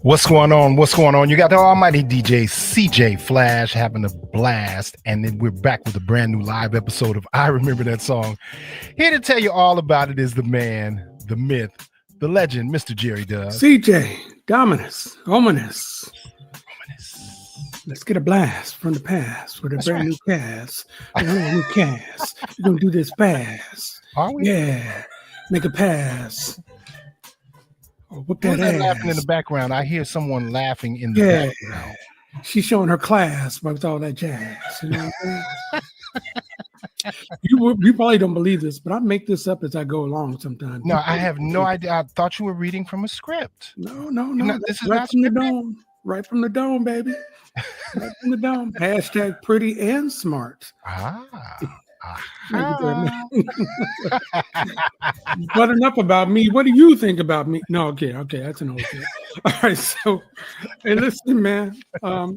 What's going on? What's going on? You got the almighty DJ CJ Flash having a blast. And then we're back with a brand new live episode of I Remember That Song. Here to tell you all about it is the man, the myth, the legend, Mr. Jerry Dove. CJ, Dominus, Ominous. Let's get a blast from the past with a brand new cast. A brand new cast. We're going to do this fast. Are we? Yeah. Make a pass. Oh, whoop that ass. Laughing in the background. I hear someone laughing in the background. She's showing her class with all that jazz. You know what I'm saying? You probably don't believe this, but I make this up as I go along sometimes. No, I have no idea. I thought you were reading from a script. No. This is right not from the scripted? dome. Right from the dome, baby. Right from the dome. Hashtag pretty and smart. But enough about me. What do you think about me? No, okay, that's an old thing. All right, so hey, listen, man.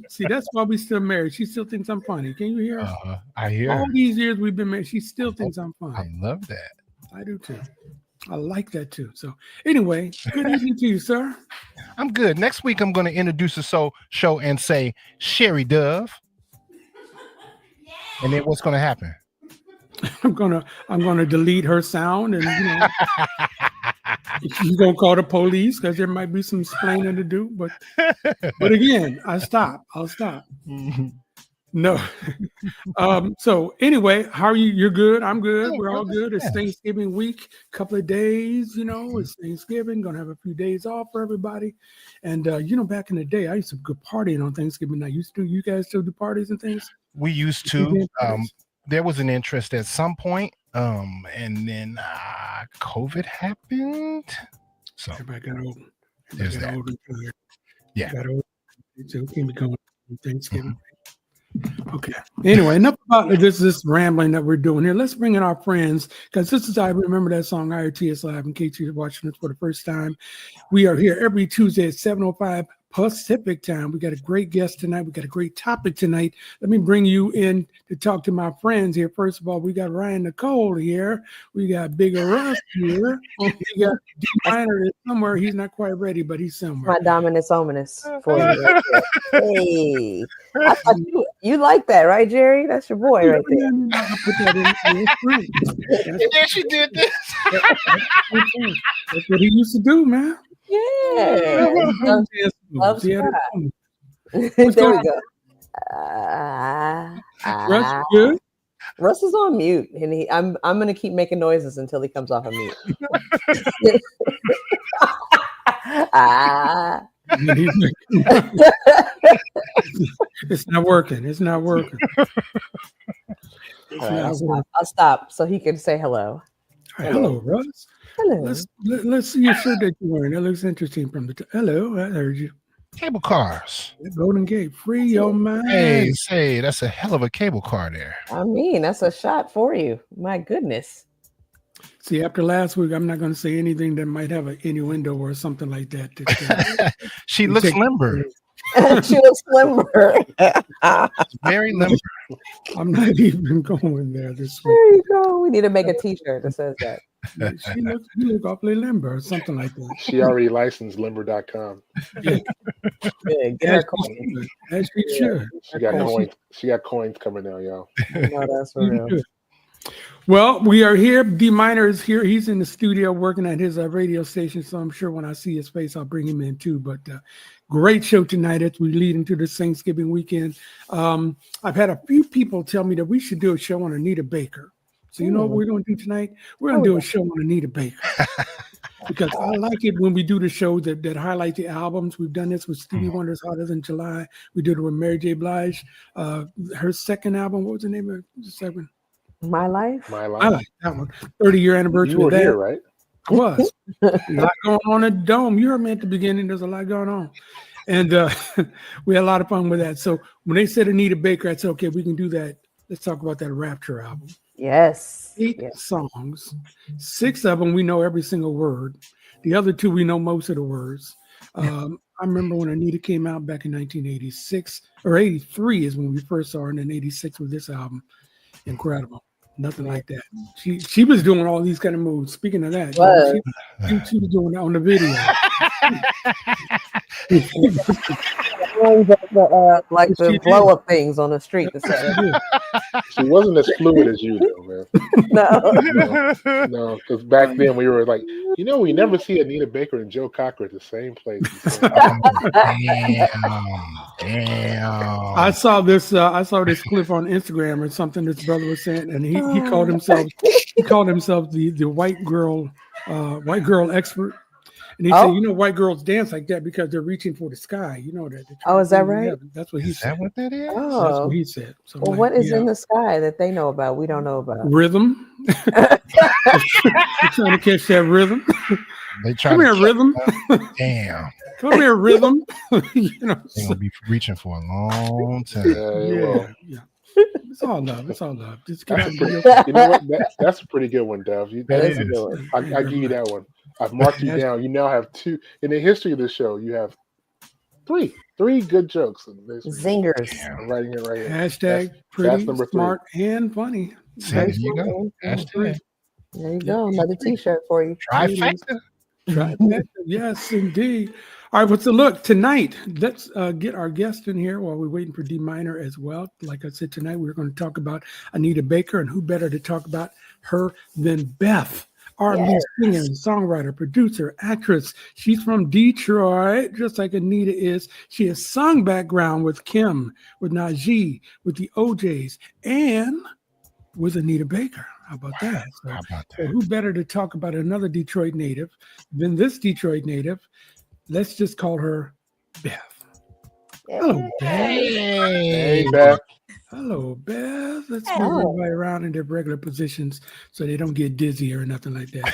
See, that's why we still married. She still thinks I'm funny. Can you hear her? I hear all her. these years we've been married, she still thinks I'm funny. I love that. I do too. I like that too. So anyway, good evening to you, sir. I'm good. Next week I'm going to introduce the show and say Sherry Dove. And then what's going to happen? I'm gonna delete her sound, and she's gonna call the police because there might be some explaining to do. But again, I'll stop. No. So anyway, how are you? You're good. I'm good. We're all good. It's Thanksgiving week. Couple of days. It's Thanksgiving. Gonna have a few days off for everybody. And back in the day, I used to go partying on Thanksgiving night. You guys still do parties and things? We used to. There was an interest at some point, and then COVID happened. So everybody got old. There's that. Yeah. Got old. So we can be going Thanksgiving. Okay. Anyway, enough about this rambling that we're doing here. Let's bring in our friends, because this is I Remember That Song, IRTS Live, in case you're watching this for the first time. We are here every Tuesday at 7:05 Pacific time. We got a great guest tonight. We got a great topic tonight. Let me bring you in to talk to my friends here. First of all, we got Ryan Nicole here. We got Bigger Russ here. We got D Minor somewhere. He's not quite ready, but he's somewhere. My Dominus Ominous for you. Hey, I thought you like that, right, Jerry? That's your boy right there. I put that in his screen. And then she did this. That's what he used to do, man. Yeah. What's there we go. Russ, good? Russ is on mute, and I'm gonna keep making noises until he comes off of mute. It's not working. I'll stop so he can say hello. Right, hello, Russ. Hello. Let's see your shirt that you're wearing. That looks interesting from the hello, I heard you. Cable cars. Golden Gate, free your mind. Hey, say that's a hell of a cable car there. I mean, that's a shot for you. My goodness. See, after last week, I'm not going to say anything that might have an innuendo or something like that. She looks limber. She looks limber. Very limber. I'm not even going there this week. There you go. We need to make a T-shirt that says that. You look awfully limber or something like that. She already licensed limber.com. Yeah. Good. Get her coin. As she should. She got coins. She got coins coming now, y'all. No, that's for real. Well, we are here. D Minor is here. He's in the studio working at his radio station, so I'm sure when I see his face, I'll bring him in too. But great show tonight as we lead into this Thanksgiving weekend. I've had a few people tell me that we should do a show on Anita Baker. So you know what we're going to do tonight? We're going to do a show on Anita Baker. Because I like it when we do the show that highlight the albums. We've done this with Stevie Wonder's Hotter Than July. We did it with Mary J. Blige. Her second album, what was the name of the second? My Life? My Life. I like that one. 30-year anniversary You were of that. here, right? I was. A lot going on at the Dome. You heard me at the beginning. There's a lot going on. And we had a lot of fun with that. So when they said Anita Baker, I said, okay, we can do that. Let's talk about that Rapture album. Yes. 8 songs. 6 of them we know every single word. The other 2 we know most of the words. I remember when Anita came out back in 1986 or 83 is when we first saw her, and then 86 with this album. Incredible. Nothing like that. She was doing all these kind of moves. Speaking of that, she was doing that on the video. Like the blow up things on the street. She wasn't as fluid as you, though, man. No, because back then we were like, we never see Anita Baker and Joe Cocker at the same place. Damn. I saw this clip on Instagram or something. This brother was saying, and he called himself the white girl expert. And he said, white girls dance like that because they're reaching for the sky. You know that. Oh, is that right? That's what he said. Is that what that is? Oh. That's what he said. So well, what is in the sky that they know about? We don't know about. Rhythm. They're trying to catch that rhythm. Come here, rhythm. Damn. Come here, rhythm. They're gonna be reaching for a long time. Yeah. It's all love. It's all love. Just get out you know what? That's a pretty good one, Dev. That is a good one. I give you that one. I've marked you down. You now have 2 in the history of the show. You have 3 good jokes. Zingers. I'm writing it right here. Hashtag pretty, smart, and funny. There you go. Hashtag. There you go. Another T-shirt for you. Trifecta. Yes, indeed. All right, so look, tonight, let's get our guest in here while we're waiting for D Minor as well. Like I said, tonight we're going to talk about Anita Baker, and who better to talk about her than Beth, our lead singer, songwriter, producer, actress. She's from Detroit, just like Anita is. She has sung background with Kim, with Najee, with the OJs, and with Anita Baker. How about that? So who better to talk about another Detroit native than this Detroit native? Let's just call her Beth. Hello, Beth. Hey, Beth. Hello, Beth. Let's move everybody around in their regular positions so they don't get dizzy or nothing like that.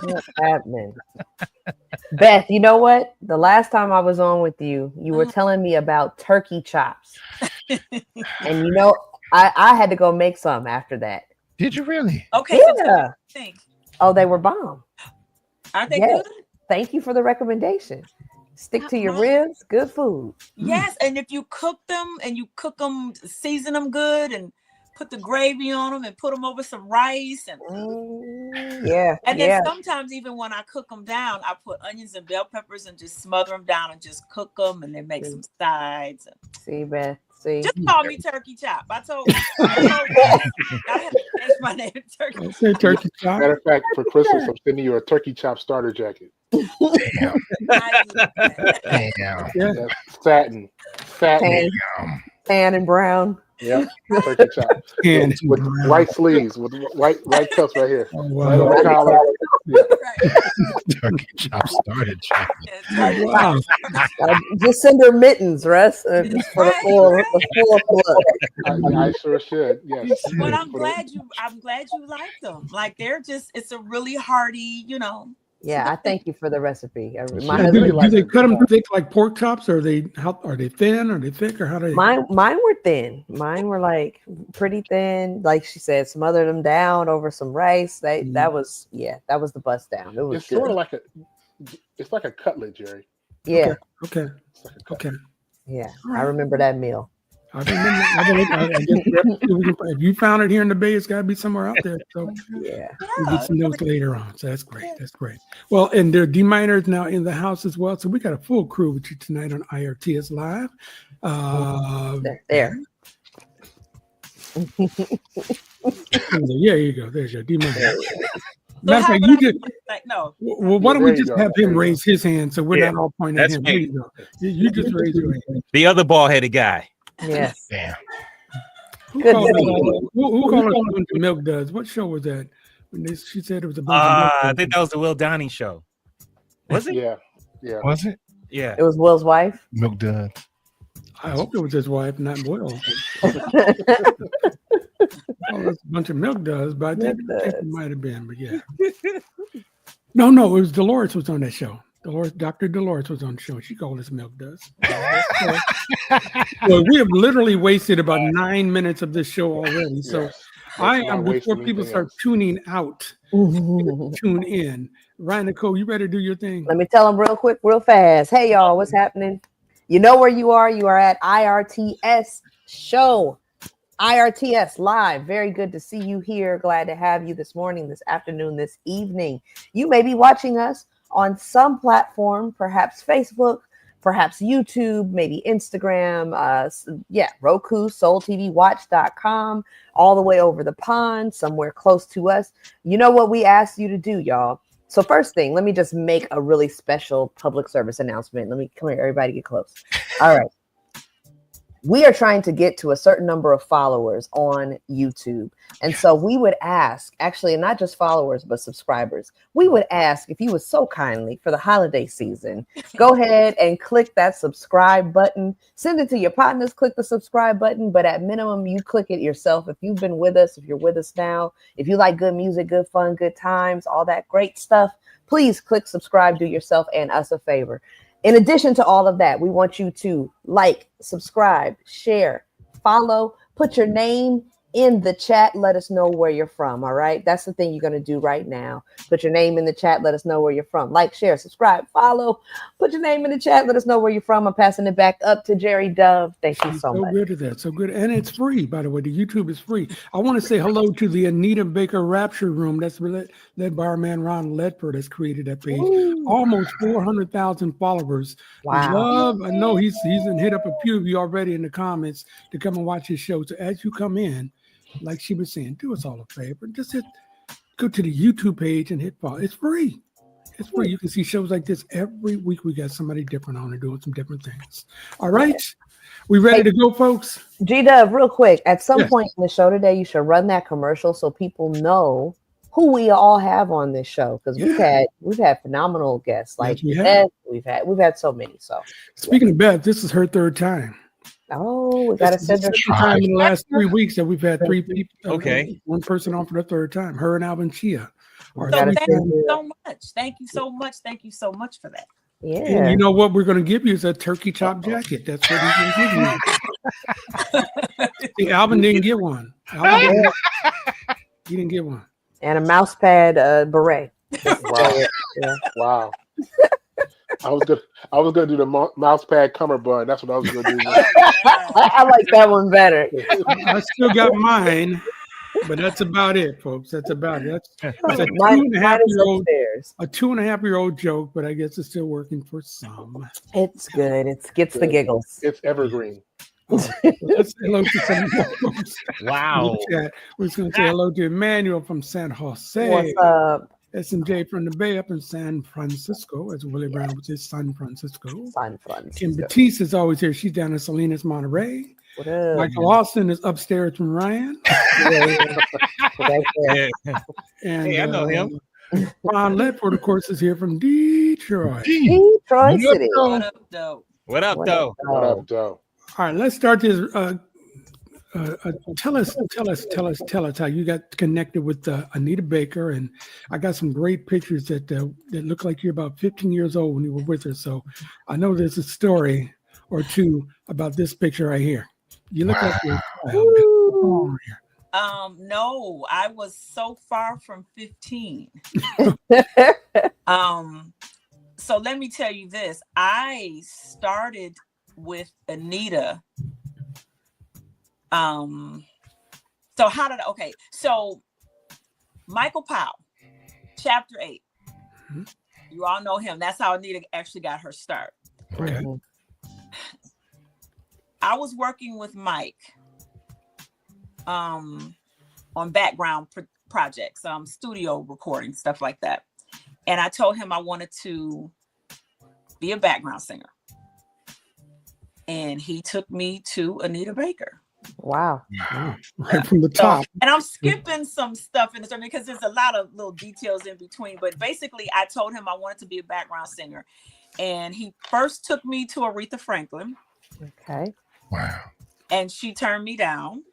What's happening? Beth, you know what? The last time I was on with you, you were telling me about turkey chops. And I had to go make some after that. Did you really? Okay. Yeah. Oh, they were bomb. Aren't they good? Thank you for the recommendation. Stick to your ribs. Good food. Yes, and if you cook them season them good, and put the gravy on them, and put them over some rice, and And then sometimes even when I cook them down, I put onions and bell peppers and just smother them down and just cook them, and then make some sides. See, Beth. See. Just call me Turkey Chop. I told you. I have to change my name to Turkey. Say Turkey Chop. Matter of fact, for Christmas, I'm sending you a Turkey Chop starter jacket. Damn. Yeah, satin. Tan and brown. Yep, turkey chop. With white sleeves, with white cuffs right here. Oh, wow. Right on the collar. Yeah. Turkey chop started chocolate. Wow. Just send her mittens, Russ, just for the full blood. I sure should. Yes. But I'm glad you like them. Like it's a really hearty, Yeah, I thank you for the recipe. My Do they cut them thick like pork chops, or are they thin, or are they thick, or how do they? Mine were thin. Mine were like pretty thin. Like she said, smother them down over some rice. That was the bust down. It was It's sort of like a cutlet, Jerry. Yeah. Okay. Yeah, I remember that meal. I if you found it here in the Bay, it's got to be somewhere out there. So yeah, we'll get some notes later on. So that's great. Well, and the D Minor is now in the house as well. So we got a full crew with you tonight on IRTS Live. There. There you go. There's your D Minor. Matter of fact, you just no. Well, why don't we just have him raise his hand so we're not all pointing at him? There you go. You just raise your hand. The other bald-headed guy. Yes. Damn. Who called us a bunch of milk duds? What show was that? She said it was a bunch of milk duds. I think that was the Will Donnie show. Was it? Yeah. Was it? Yeah. It was Will's wife. Milk duds. I hope it was his wife, not Will. That's a bunch of milk duds, but I think it might have been. But yeah. No, it was Dolores was on that show. Dr. Dolores was on the show. She called us milk duds. Well, we have literally wasted about 9 minutes of this show already. So I am, before people start tuning out, tune in. Ryan Nicole, you better do your thing. Let me tell them real quick, real fast. Hey, y'all, what's happening? You know where you are. You are at IRTS show. IRTS live. Very good to see you here. Glad to have you this morning, this afternoon, this evening. You may be watching us on some platform, perhaps Facebook, perhaps YouTube, maybe Instagram, Roku, SoulTVWatch.com, all the way over the pond, somewhere close to us. You know what we asked you to do, y'all? So first thing, let me just make a really special public service announcement. Come here, everybody get close. All right. We are trying to get to a certain number of followers on YouTube. And so we would ask, actually, not just followers, but subscribers. We would ask if you would so kindly, for the holiday season, go ahead and click that subscribe button. Send it to your partners, click the subscribe button. But at minimum, you click it yourself. If you've been with us, if you're with us now, if you like good music, good fun, good times, all that great stuff, please click subscribe, do yourself and us a favor. In addition to all of that, we want you to like, subscribe, share, follow, put your name in the chat. Let us know where you're from. All right. That's the thing you're going to do right now. Put your name in the chat. Let us know where you're from. Like, share, subscribe, follow, put your name in the chat. Let us know where you're from. I'm passing it back up to Jerry Dove. Thank you so much. So good at that. So good. And it's free, by the way. The YouTube is free. I want to say hello to the Anita Baker Rapture Room. That's led by our man, Ron Ledford, that's created that page. Ooh. Almost 400,000 followers. Wow. I know he's hit up a few of you already in the comments to come and watch his show. So as you come in, like she was saying, do us all a favor. Just go to the YouTube page and hit follow. It's free. It's free. You can see shows like this every week. We got somebody different on and doing some different things. All right. We ready to go, folks? G-Dub, real quick. At some point in the show today, you should run that commercial so people know who we all have on this show. Because we've had phenomenal guests. Like Beth, we've had so many. So speaking of Beth, this is her third time. Oh, we got to send her time in the last 3 weeks that we've had 3 people. Okay. One person on for the third time. Her and Alvin Chia. So thank you so much. Thank you so much. Thank you so much for that. Yeah. And you know what we're going to give you is a turkey chop jacket. That's what he's going to give you. See, Alvin didn't get one. He didn't get one. And a mouse pad beret. Wow. Wow. I was gonna do the mouse pad cummerbund. That's what I was gonna do. I like that one better. I still got mine, but that's about it, folks. That's about it. That's a 2.5-year-old joke, but I guess it's still working for some. It's good. It gets the giggles. It's evergreen. Let's say hello to some more folks. Wow. We're just going to say hello to Emmanuel from San Jose. What's up? SMJ from the Bay up in San Francisco, as Willie Brown would say, San Francisco. Kim Batiste is always here. She's down in Salinas, Monterey. What up? Michael Austin is upstairs from Ryan. And I know him. Ron Ledford, of course, is here from Detroit. Detroit City. What up, though? What up, though? What up, though? All right, let's start this. Tell us how you got connected with Anita Baker, and I got some great pictures that look like you're about 15 years old when you were with her. So I know there's a story or two about this picture right here. You look like you're a child. No, I was so far from 15. So let me tell you this. I started with Anita. So Michael Powell, chapter 8. Mm-hmm. You all know him. That's how Anita actually got her start. Okay. I was working with Mike on background projects, studio recording, stuff like that. And I told him I wanted to be a background singer. And he took me to Anita Baker. Wow. Right from the top. And I'm skipping some stuff in the story because there's a lot of little details in between. But basically, I told him I wanted to be a background singer. And he first took me to Aretha Franklin. Okay. Wow. And she turned me down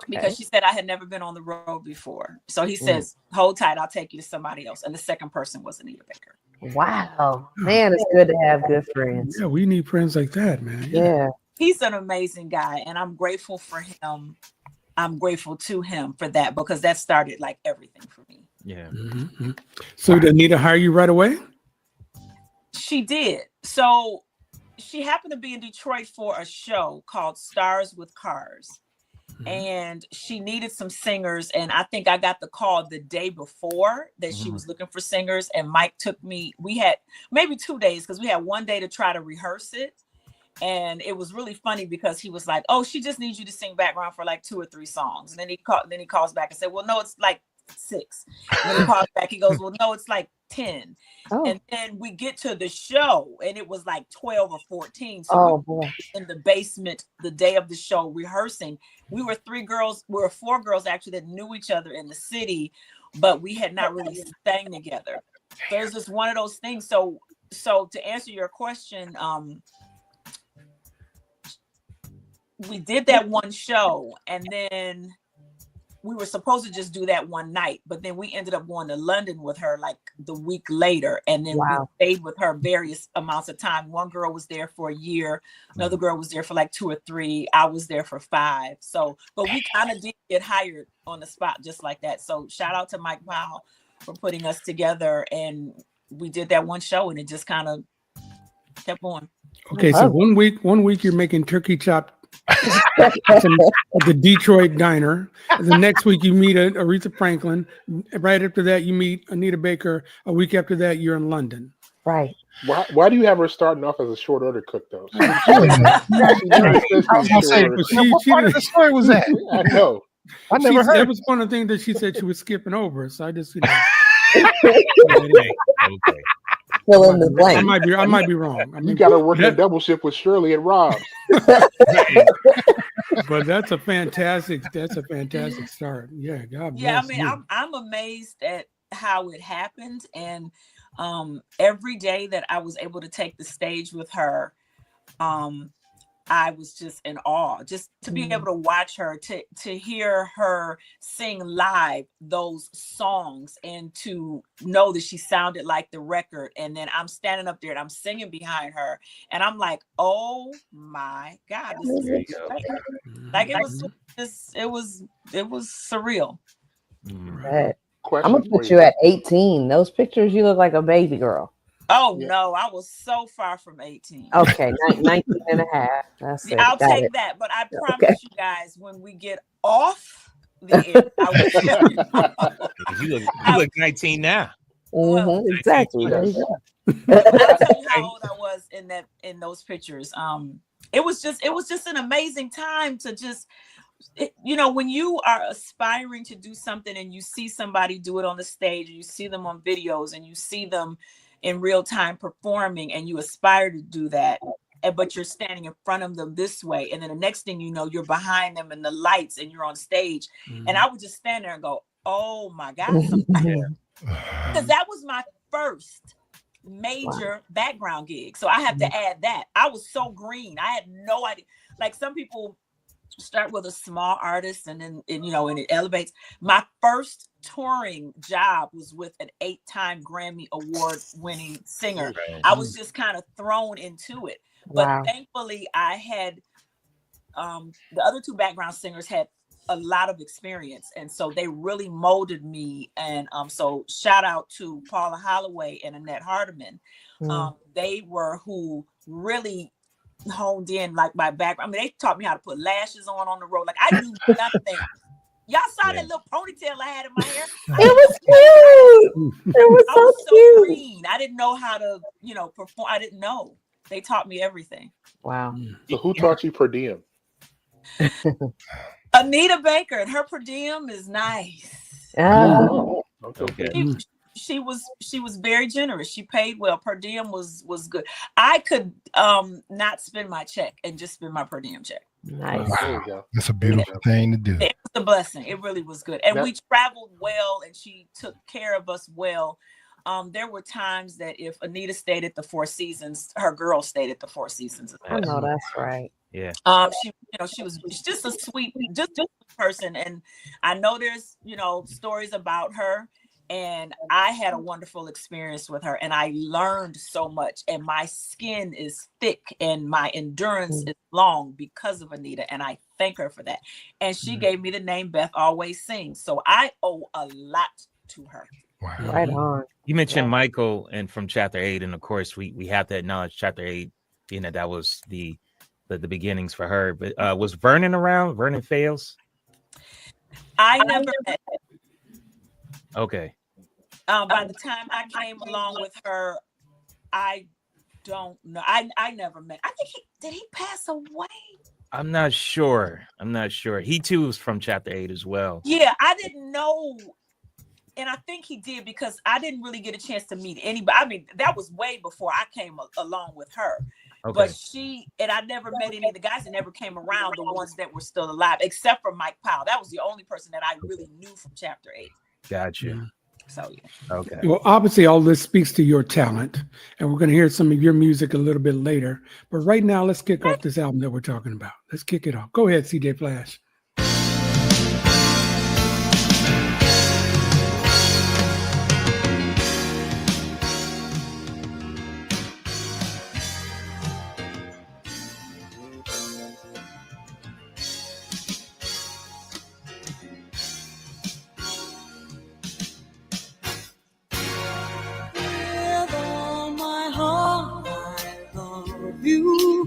because she said I had never been on the road before. So he says, hold tight, I'll take you to somebody else. And the second person was Anita Baker. Wow. Man, it's good to have good friends. Yeah, we need friends like that, man. Yeah. He's an amazing guy, and I'm grateful for him. I'm grateful to him for that because that started like everything for me. Yeah. Mm-hmm. So did Anita hire you right away? She did. So she happened to be in Detroit for a show called Stars with Cars. and she needed some singers. And I think I got the call the day before that she was looking for singers. And Mike took me, we had maybe 2 days because we had one day to try to rehearse it. And it was really funny because he was like, "Oh, she just needs you to sing background for like 2 or 3 songs." And then he calls back and said, "Well, no, it's like 6." And then he calls back, he goes, "Well, no, it's like 10." Oh. And then we get to the show and it was like 12 or 14. So we were in the basement the day of the show rehearsing. We were 4 girls actually that knew each other in the city, but we had not really sang together. So it was just one of those things. So to answer your question, we did that one show and then we were supposed to just do that one night, but then we ended up going to London with her like the week later. And then we stayed with her various amounts of time. One girl was there for a year. Another girl was there for like 2 or 3. I was there for 5. So, but we kind of did get hired on the spot just like that. So shout out to Mike Powell for putting us together. And we did that one show and it just kind of kept going. Okay. So one week you're making turkey chopped at the Detroit diner. The next week you meet Aretha Franklin. Right after that you meet Anita Baker. A week after that you're in London. Right. Why do you have her starting off as a short order cook though? What part of the story was that? I know. I never heard. That was one of the things that she said she was skipping over. So I just Okay. Fill in the blank. I might be wrong. I mean, you got to work a double shift with Shirley and Rob. But that's a fantastic start. Yeah, God bless. Yeah, I mean, I'm amazed at how it happened, and every day that I was able to take the stage with her, I was just in awe, just to be able to watch her, to hear her sing live those songs and to know that she sounded like the record. And then I'm standing up there and I'm singing behind her and I'm like, oh my God, this is like, it was surreal. Right. I'm gonna put you at 18. Those pictures, you look like a baby girl. Oh, no, I was so far from 18. Okay, 19 and a half. That's it. I'll take that. But I promise you guys, when we get off the air, I will tell you. You look 19 now. Well, exactly. I'll tell you how old I was in those pictures. It was just an amazing time to just, when you are aspiring to do something and you see somebody do it on the stage, and you see them on videos and you see them in real time performing and you aspire to do that, but you're standing in front of them this way. And then the next thing you know, you're behind them and the lights and you're on stage. And I would just stand there and go, oh my God. Because that was my first major background gig. So I have to add that. I was so green. I had no idea. Like some people start with a small artist and then and it elevates. My first touring job was with an 8-time Grammy Award winning singer. I was just kind of thrown into it, but thankfully I had the other 2 background singers had a lot of experience, and so they really molded me. And so shout out to Paula Holloway and Annette Hardiman. They were who really honed in like my background. I mean, they taught me how to put lashes on the road. Like I knew nothing. Y'all saw that little ponytail I had in my hair? It was cute. It was so cute. Green. I didn't know how to, perform. I didn't know. They taught me everything. Wow. So who taught you per diem? Anita Baker, and her per diem is nice. Oh. Okay. She was very generous. She paid well. Per diem was good. I could not spend my check and just spend my per diem check. Nice. Wow. That's a beautiful thing to do. It was a blessing. It really was good. And we traveled well and she took care of us well. There were times that if Anita stayed at the Four Seasons, her girl stayed at the Four Seasons. I know that's right. Yeah. She was just a sweet, just a person. And I know there's, stories about her. And I had a wonderful experience with her and I learned so much, and my skin is thick and my endurance is long because of Anita. And I thank her for that. And she gave me the name Beth Always Sings. So I owe a lot to her. Wow. Right on. You mentioned Michael and from Chapter 8. And of course we have to acknowledge Chapter 8, that was the beginnings for her. But was Vernon around? Vernon Fales? I never met. Okay. By the time I came along with her, I don't know. I never met. I think did he pass away? I'm not sure. He too was from chapter 8 as well. Yeah, I didn't know. And I think he did because I didn't really get a chance to meet anybody. I mean, that was way before I came along with her. Okay. But I never met any of the guys that never came around, the ones that were still alive, except for Mike Powell. That was the only person that I really knew from chapter 8. Gotcha. Yeah. So, yeah. Okay. Well, obviously, all this speaks to your talent, and we're going to hear some of your music a little bit later. But right now, let's kick off this album that we're talking about. Let's kick it off. Go ahead, CJ Flash.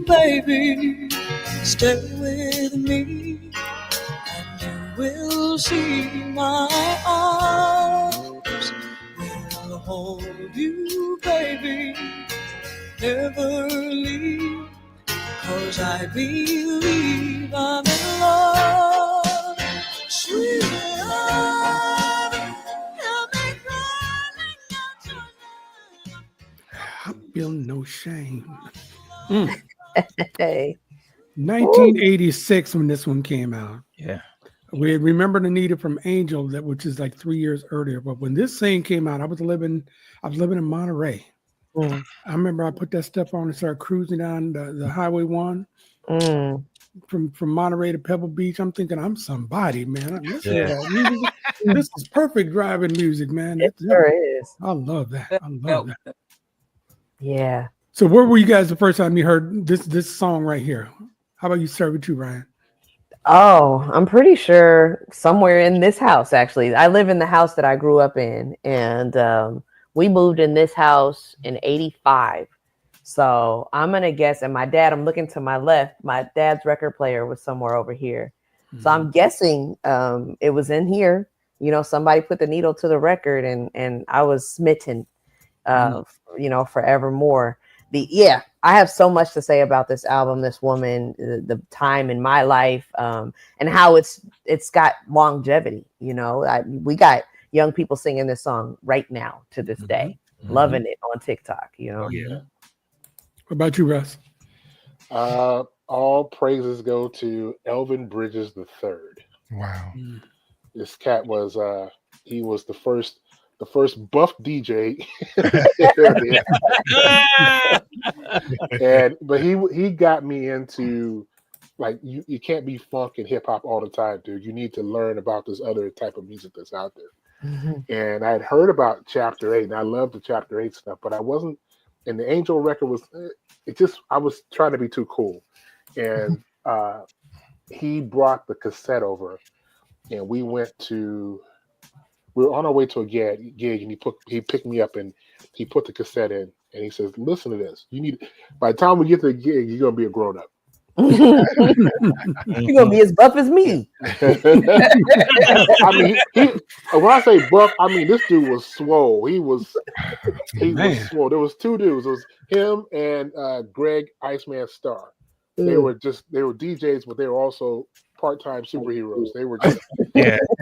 Baby, stay with me, and you will see my arms will hold you, baby, never leave, 'cause I believe I'm in love, sweet love, help me running out your love. I feel no shame. Hey. 1986 when this one came out. Yeah. We remembered Anita from Angel, which is like 3 years earlier. But when this thing came out, I was living in Monterey. I remember I put that stuff on and started cruising down the Highway 1 from Monterey to Pebble Beach. I'm thinking I'm somebody, man. This is perfect driving music, man. It sure is. I love that. I love that. Yeah. So where were you guys the first time you heard this song right here? How about you start with you, Ryan? Oh, I'm pretty sure somewhere in this house, actually. I live in the house that I grew up in, and we moved in this house in 85. So I'm going to guess, and I'm looking to my left, my dad's record player was somewhere over here. Mm-hmm. So I'm guessing it was in here. You know, somebody put the needle to the record, and I was smitten, forevermore. I have so much to say about this album, this woman, the time in my life, and how it's got longevity. You know, we got young people singing this song right now to this day, loving it on TikTok. You know. Yeah. What about you, Russ? All praises go to Elvin Bridges III. Wow. This cat was he was the first buff DJ. But he got me into, like, you can't be funk and hip hop all the time, dude. You need to learn about this other type of music that's out there. And I had heard about Chapter 8, and I loved the Chapter 8 stuff, but I wasn't. And the Angel record was I was trying to be too cool. And he brought the cassette over, and we were on our way to a gig, and he picked me up, and he put the cassette in, and he says, "Listen to this. By the time we get to the gig, you're gonna be a grown up. You're gonna be as buff as me." I mean, when I say buff, I mean this dude was swole. He was swole. There was two dudes. It was him and Greg Iceman Starr. They were DJs, but they were also part-time superheroes. They were just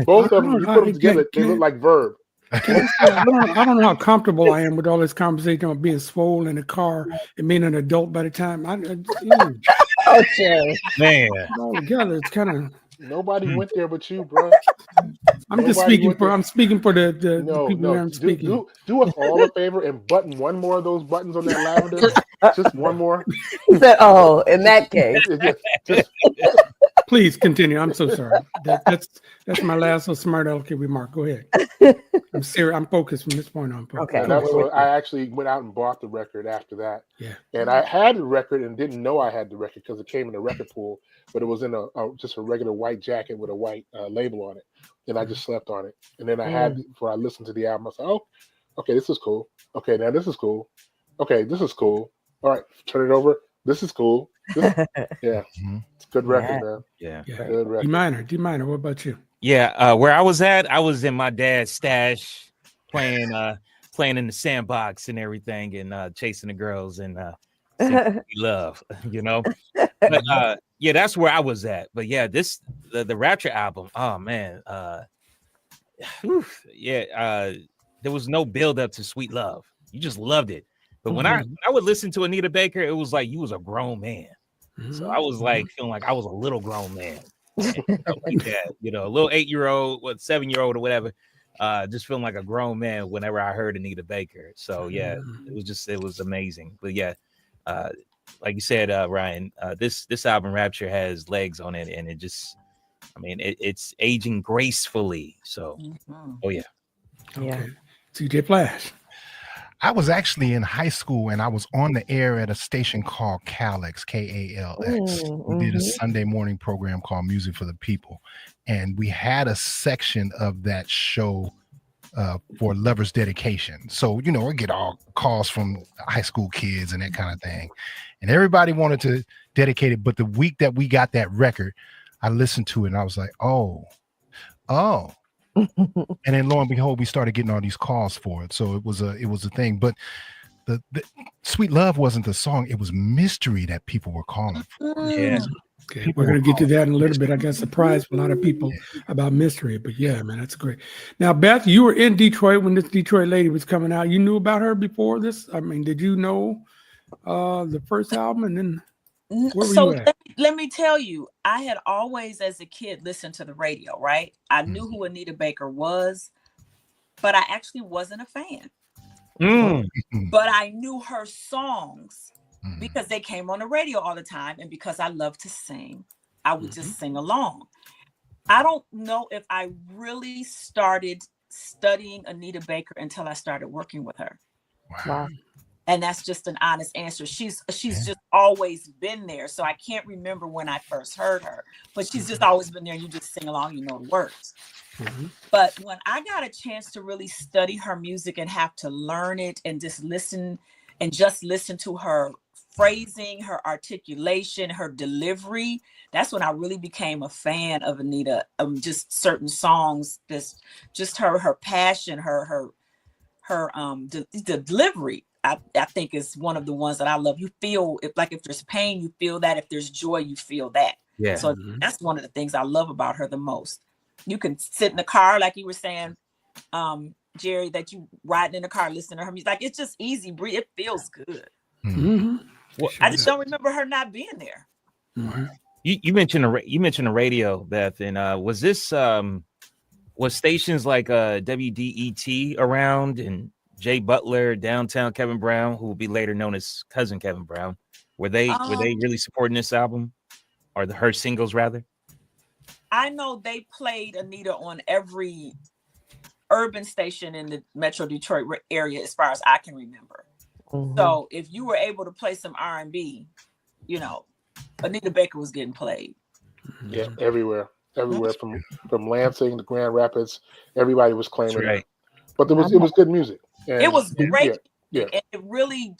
both of them. You put them together, they look like Verb. I don't know how comfortable I am with all this conversation about being swole in a car and being an adult by the time man, all together. It's kind of nobody went there but you, bro. I'm speaking for the people who I'm speaking. Do us all a favor and button one more of those buttons on that lavender. Just one more. He said, "Oh, in that case." just Please continue. I'm so sorry. That's my last little smart aleck remark. Go ahead. I'm serious. I'm focused from this point on. Okay. I actually went out and bought the record after that. Yeah. And I had the record and didn't know I had the record because it came in a record pool, but it was in just a regular white jacket with a white label on it. And I just slept on it. And then I listened to the album. I said, "Oh, okay, this is cool. Okay, now this is cool. Okay, this is cool. All right, turn it over. This is cool. Yeah, it's a good record, man. Yeah. Good record. D minor. What about you? Yeah. Where I was at, I was in my dad's stash playing in the sandbox and everything, and chasing the girls and singing love, you know. But yeah, that's where I was at. But yeah, the Rapture album. Oh man, there was no build up to Sweet Love. You just loved it. But when I would listen to Anita Baker, it was like you was a grown man. So I was like feeling like I was a little grown man. And, like that, you know, a little 8-year-old, 7-year-old or whatever. Just feeling like a grown man whenever I heard Anita Baker. So yeah, it was amazing. But yeah, like you said, Ryan, this album Rapture has legs on it, and it just, I mean, it's aging gracefully. So, oh yeah. Okay. CJ Flash. I was actually in high school and I was on the air at a station called KALX, KALX. We did a Sunday morning program called Music for the People. And we had a section of that show for Lover's Dedication. So, you know, I get all calls from high school kids and that kind of thing. And everybody wanted to dedicate it. But the week that we got that record, I listened to it and I was like, oh. And then lo and behold, we started getting all these calls for it. So it was a thing. But the Sweet Love wasn't the song, it was Mystery that people were calling for. Yeah. Okay, we're going to get to that in a little bit. I got surprised for a lot of people about Mystery, but yeah, man, that's great. Now, Beth, you were in Detroit when this Detroit lady was coming out. You knew about her before this? I mean, did you know the first album, and then where were you at? Let me tell you, I had always, as a kid, listened to the radio, right? I knew who Anita Baker was, but I actually wasn't a fan. But I knew her songs because they came on the radio all the time, and because I love to sing, I would just sing along. I don't know if I really started studying Anita Baker until I started working with her. Wow. And that's just an honest answer. She's just always been there. So I can't remember when I first heard her, but she's just always been there. You just sing along, you know the words. But when I got a chance to really study her music and have to learn it and just listen to her phrasing, her articulation, her delivery, that's when I really became a fan of Anita. Just certain songs, just her passion, her the delivery. I think is one of the ones that I love. You feel if there's pain, you feel that. If there's joy, you feel that. Yeah. So that's one of the things I love about her the most. You can sit in the car, like you were saying, Jerry, that you riding in the car listening to her music. Like it's just easy. It feels good. Well, I just don't remember her not being there. You mentioned the radio, Beth, and was this was stations like WDET around and Jay Butler, Downtown Kevin Brown, who will be later known as Cousin Kevin Brown, were they really supporting this album, or her singles rather? I know they played Anita on every urban station in the Metro Detroit area, as far as I can remember. So if you were able to play some R&B, you know, Anita Baker was getting played. Yeah, everywhere from Lansing to Grand Rapids, everybody was claiming it. But it was good music. And it was great. Yeah. And it really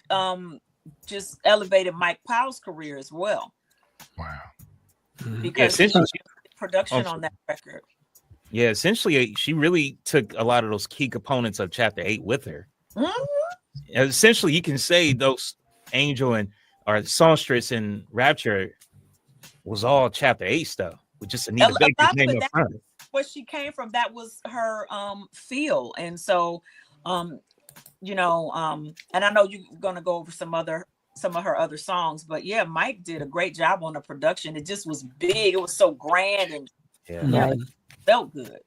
just elevated Mike Powell's career as well. Wow. Because production on that record. Yeah, essentially she really took a lot of those key components of Chapter 8 with her. Essentially, you can say those Angel or Songstress and Rapture was all Chapter 8 stuff with just Anita Baker's name up front. Where she came from, that was her feel. And so you know, and I know you're gonna go over some of her other songs, but yeah, Mike did a great job on the production. It just was big, it was so grand, and it felt good.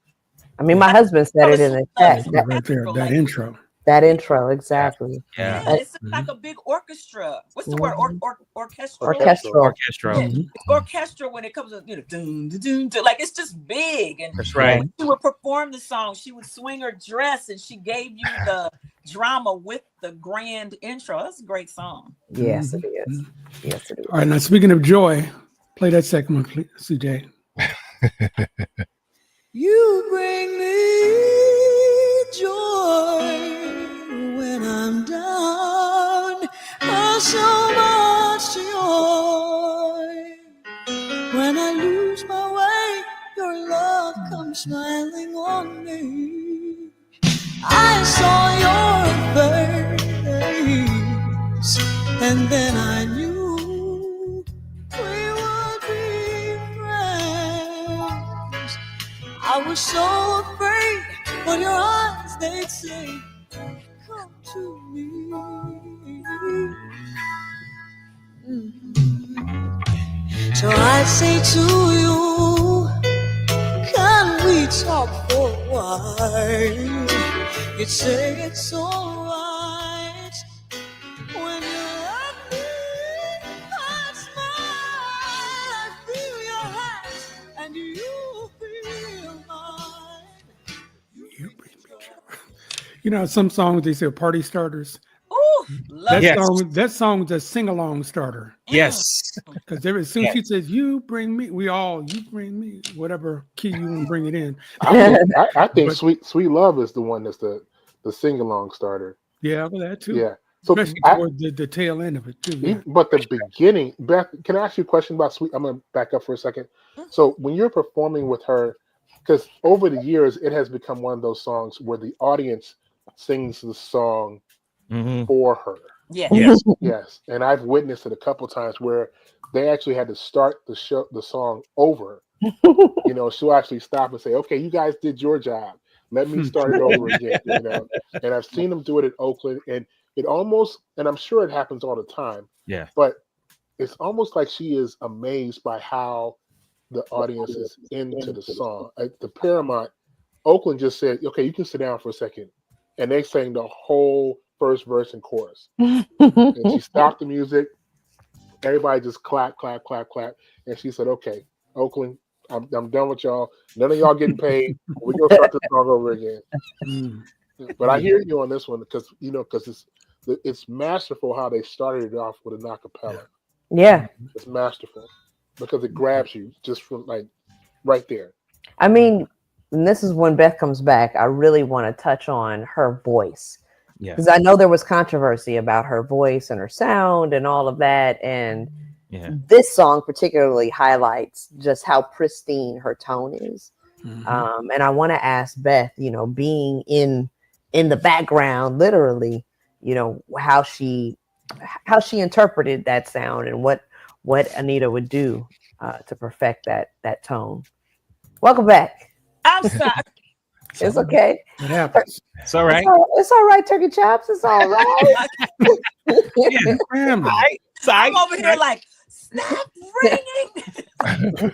I mean, my husband said it in the chat. That intro, exactly. Yeah, it's like a big orchestra. What's the word? Orchestral. Orchestral. It's orchestral when it comes to, you know, dun, dun, dun, dun, like it's just big. And that's right. When she would perform the song, she would swing her dress, and she gave you the drama with the grand intro. That's a great song. Yes, it is. Yes, it is. All right, now speaking of joy, play that second one, please, CJ. You bring me joy when I'm down. Oh, so much joy. was so afraid, but your eyes, they'd say, come to me. So I'd say to you, can we talk for a while? You'd say it's alright. When you love me, I smile, I feel your hands, and you feel mine. You bring me joy. You know, some songs they say are party starters. Ooh, love Yes. That song was a sing-along starter. Yes. Because as soon as she says, you bring me, you bring me, whatever key you want to bring it in. I think But- Sweet Love is the one that's the sing-along starter. Yeah, well, that too. Yeah. So Especially toward the tail end of it too. Yeah. But the beginning, Beth, can I ask you a question about Sweet? I'm gonna back up for a second. So when you're performing with her, because over the years it has become one of those songs where the audience sings the song for her. Yeah. Yes. Yes, and I've witnessed it a couple times where they actually had to start the song over. You know, she'll actually stop and say, "Okay, you guys did your job. Let me start it over again." You know, and I've seen them do it in Oakland, and it almost, and I'm sure it happens all the time. Yeah. But it's almost like she is amazed by how the audience is into the song. At the Paramount, Oakland just said, "Okay, you can sit down for a second," and they sang the whole first verse and chorus. And she stopped the music. Everybody just clap, clap, clap, clap. And she said, "Okay, Oakland, I'm done with y'all. None of y'all getting paid. We're gonna start this song over again." But I hear you on this one because it's masterful how they started it off with an acapella. Yeah. It's masterful because it grabs you just from like right there. I mean, and this is when Beth comes back. I really want to touch on her voice. Yeah. Because I know there was controversy about her voice and her sound and all of that. And this song particularly highlights just how pristine her tone is. And I want to ask Beth, you know, being in the background, literally, you know, how she interpreted that sound and what Anita would do to perfect that tone. Welcome back. I'm sorry. It's okay. It happens. It's all right. It's all right, Turkey Chops. It's all right. I'm over here like, stop ringing.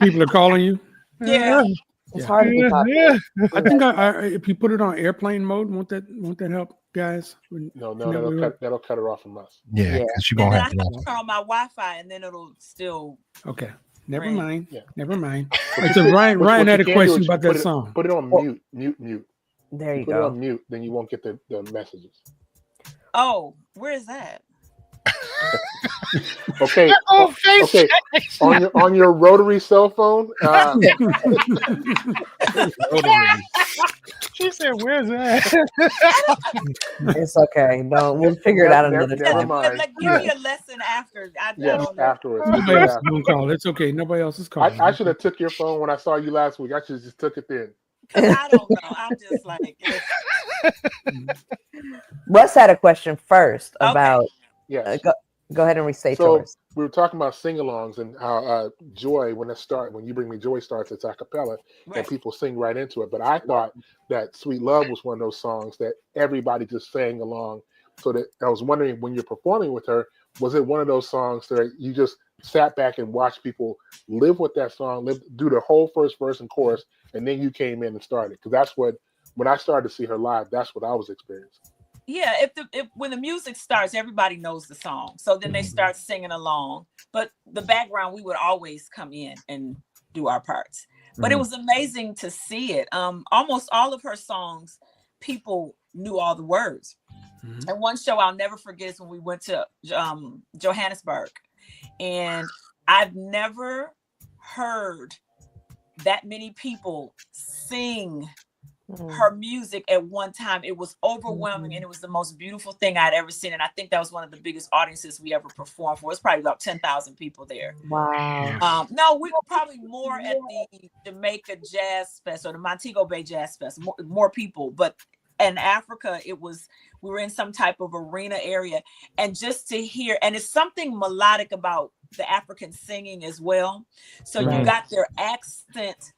People are calling you. Yeah. It's hard to be popular. I think if you put it on airplane mode, won't that help, guys? No, that'll cut her off from us. Yeah, because you're And gonna then I have have to. to turn on my Wi-Fi, and then it'll still. Okay. Never Right. mind. Yeah. Never mind. But So Ryan what had a you can do question is about put that it- song. Put it on mute. There you Put it go. on mute, then you won't get the messages. Oh, where is that? Okay. Oh, Okay. On your rotary cell phone. She said, "Where's that?" It's okay. No, we'll figure it out another never time. mind. Like, give me a lesson after. I Yes, don't know. afterwards. Nobody else is gonna call. It's okay. Nobody else is calling. I should have took your phone when I saw you last week. I should have just took it then. 'Cause I don't know. I'm just like, Russ had a question first Okay. about. Yes. Go ahead and restate So yours. we were talking about sing-alongs and how Joy, when You Bring Me Joy starts, it's a cappella right. and people sing right into it. But I thought that Sweet Love was one of those songs that everybody just sang along. So that I was wondering, when you're performing with her, was it one of those songs that you just sat back and watched people live with that song, do the whole first verse and chorus, and then you came in and started? Because that's when I started to see her live, that's what I was experiencing. Yeah, if when the music starts, everybody knows the song, so then they start singing along. But the background, we would always come in and do our parts. But it was amazing to see it. Almost all of her songs, people knew all the words. And one show I'll never forget is when we went to Johannesburg, and I've never heard that many people sing her music at one time. It was overwhelming, and it was the most beautiful thing I'd ever seen. And I think that was one of the biggest audiences we ever performed for. It was probably about 10,000 people there. Wow. No, we were probably more at the Jamaica Jazz Fest or the Montego Bay Jazz Fest, more people. But in Africa, we were in some type of arena area, and just to hear, and it's something melodic about the African singing as well. So you got their accent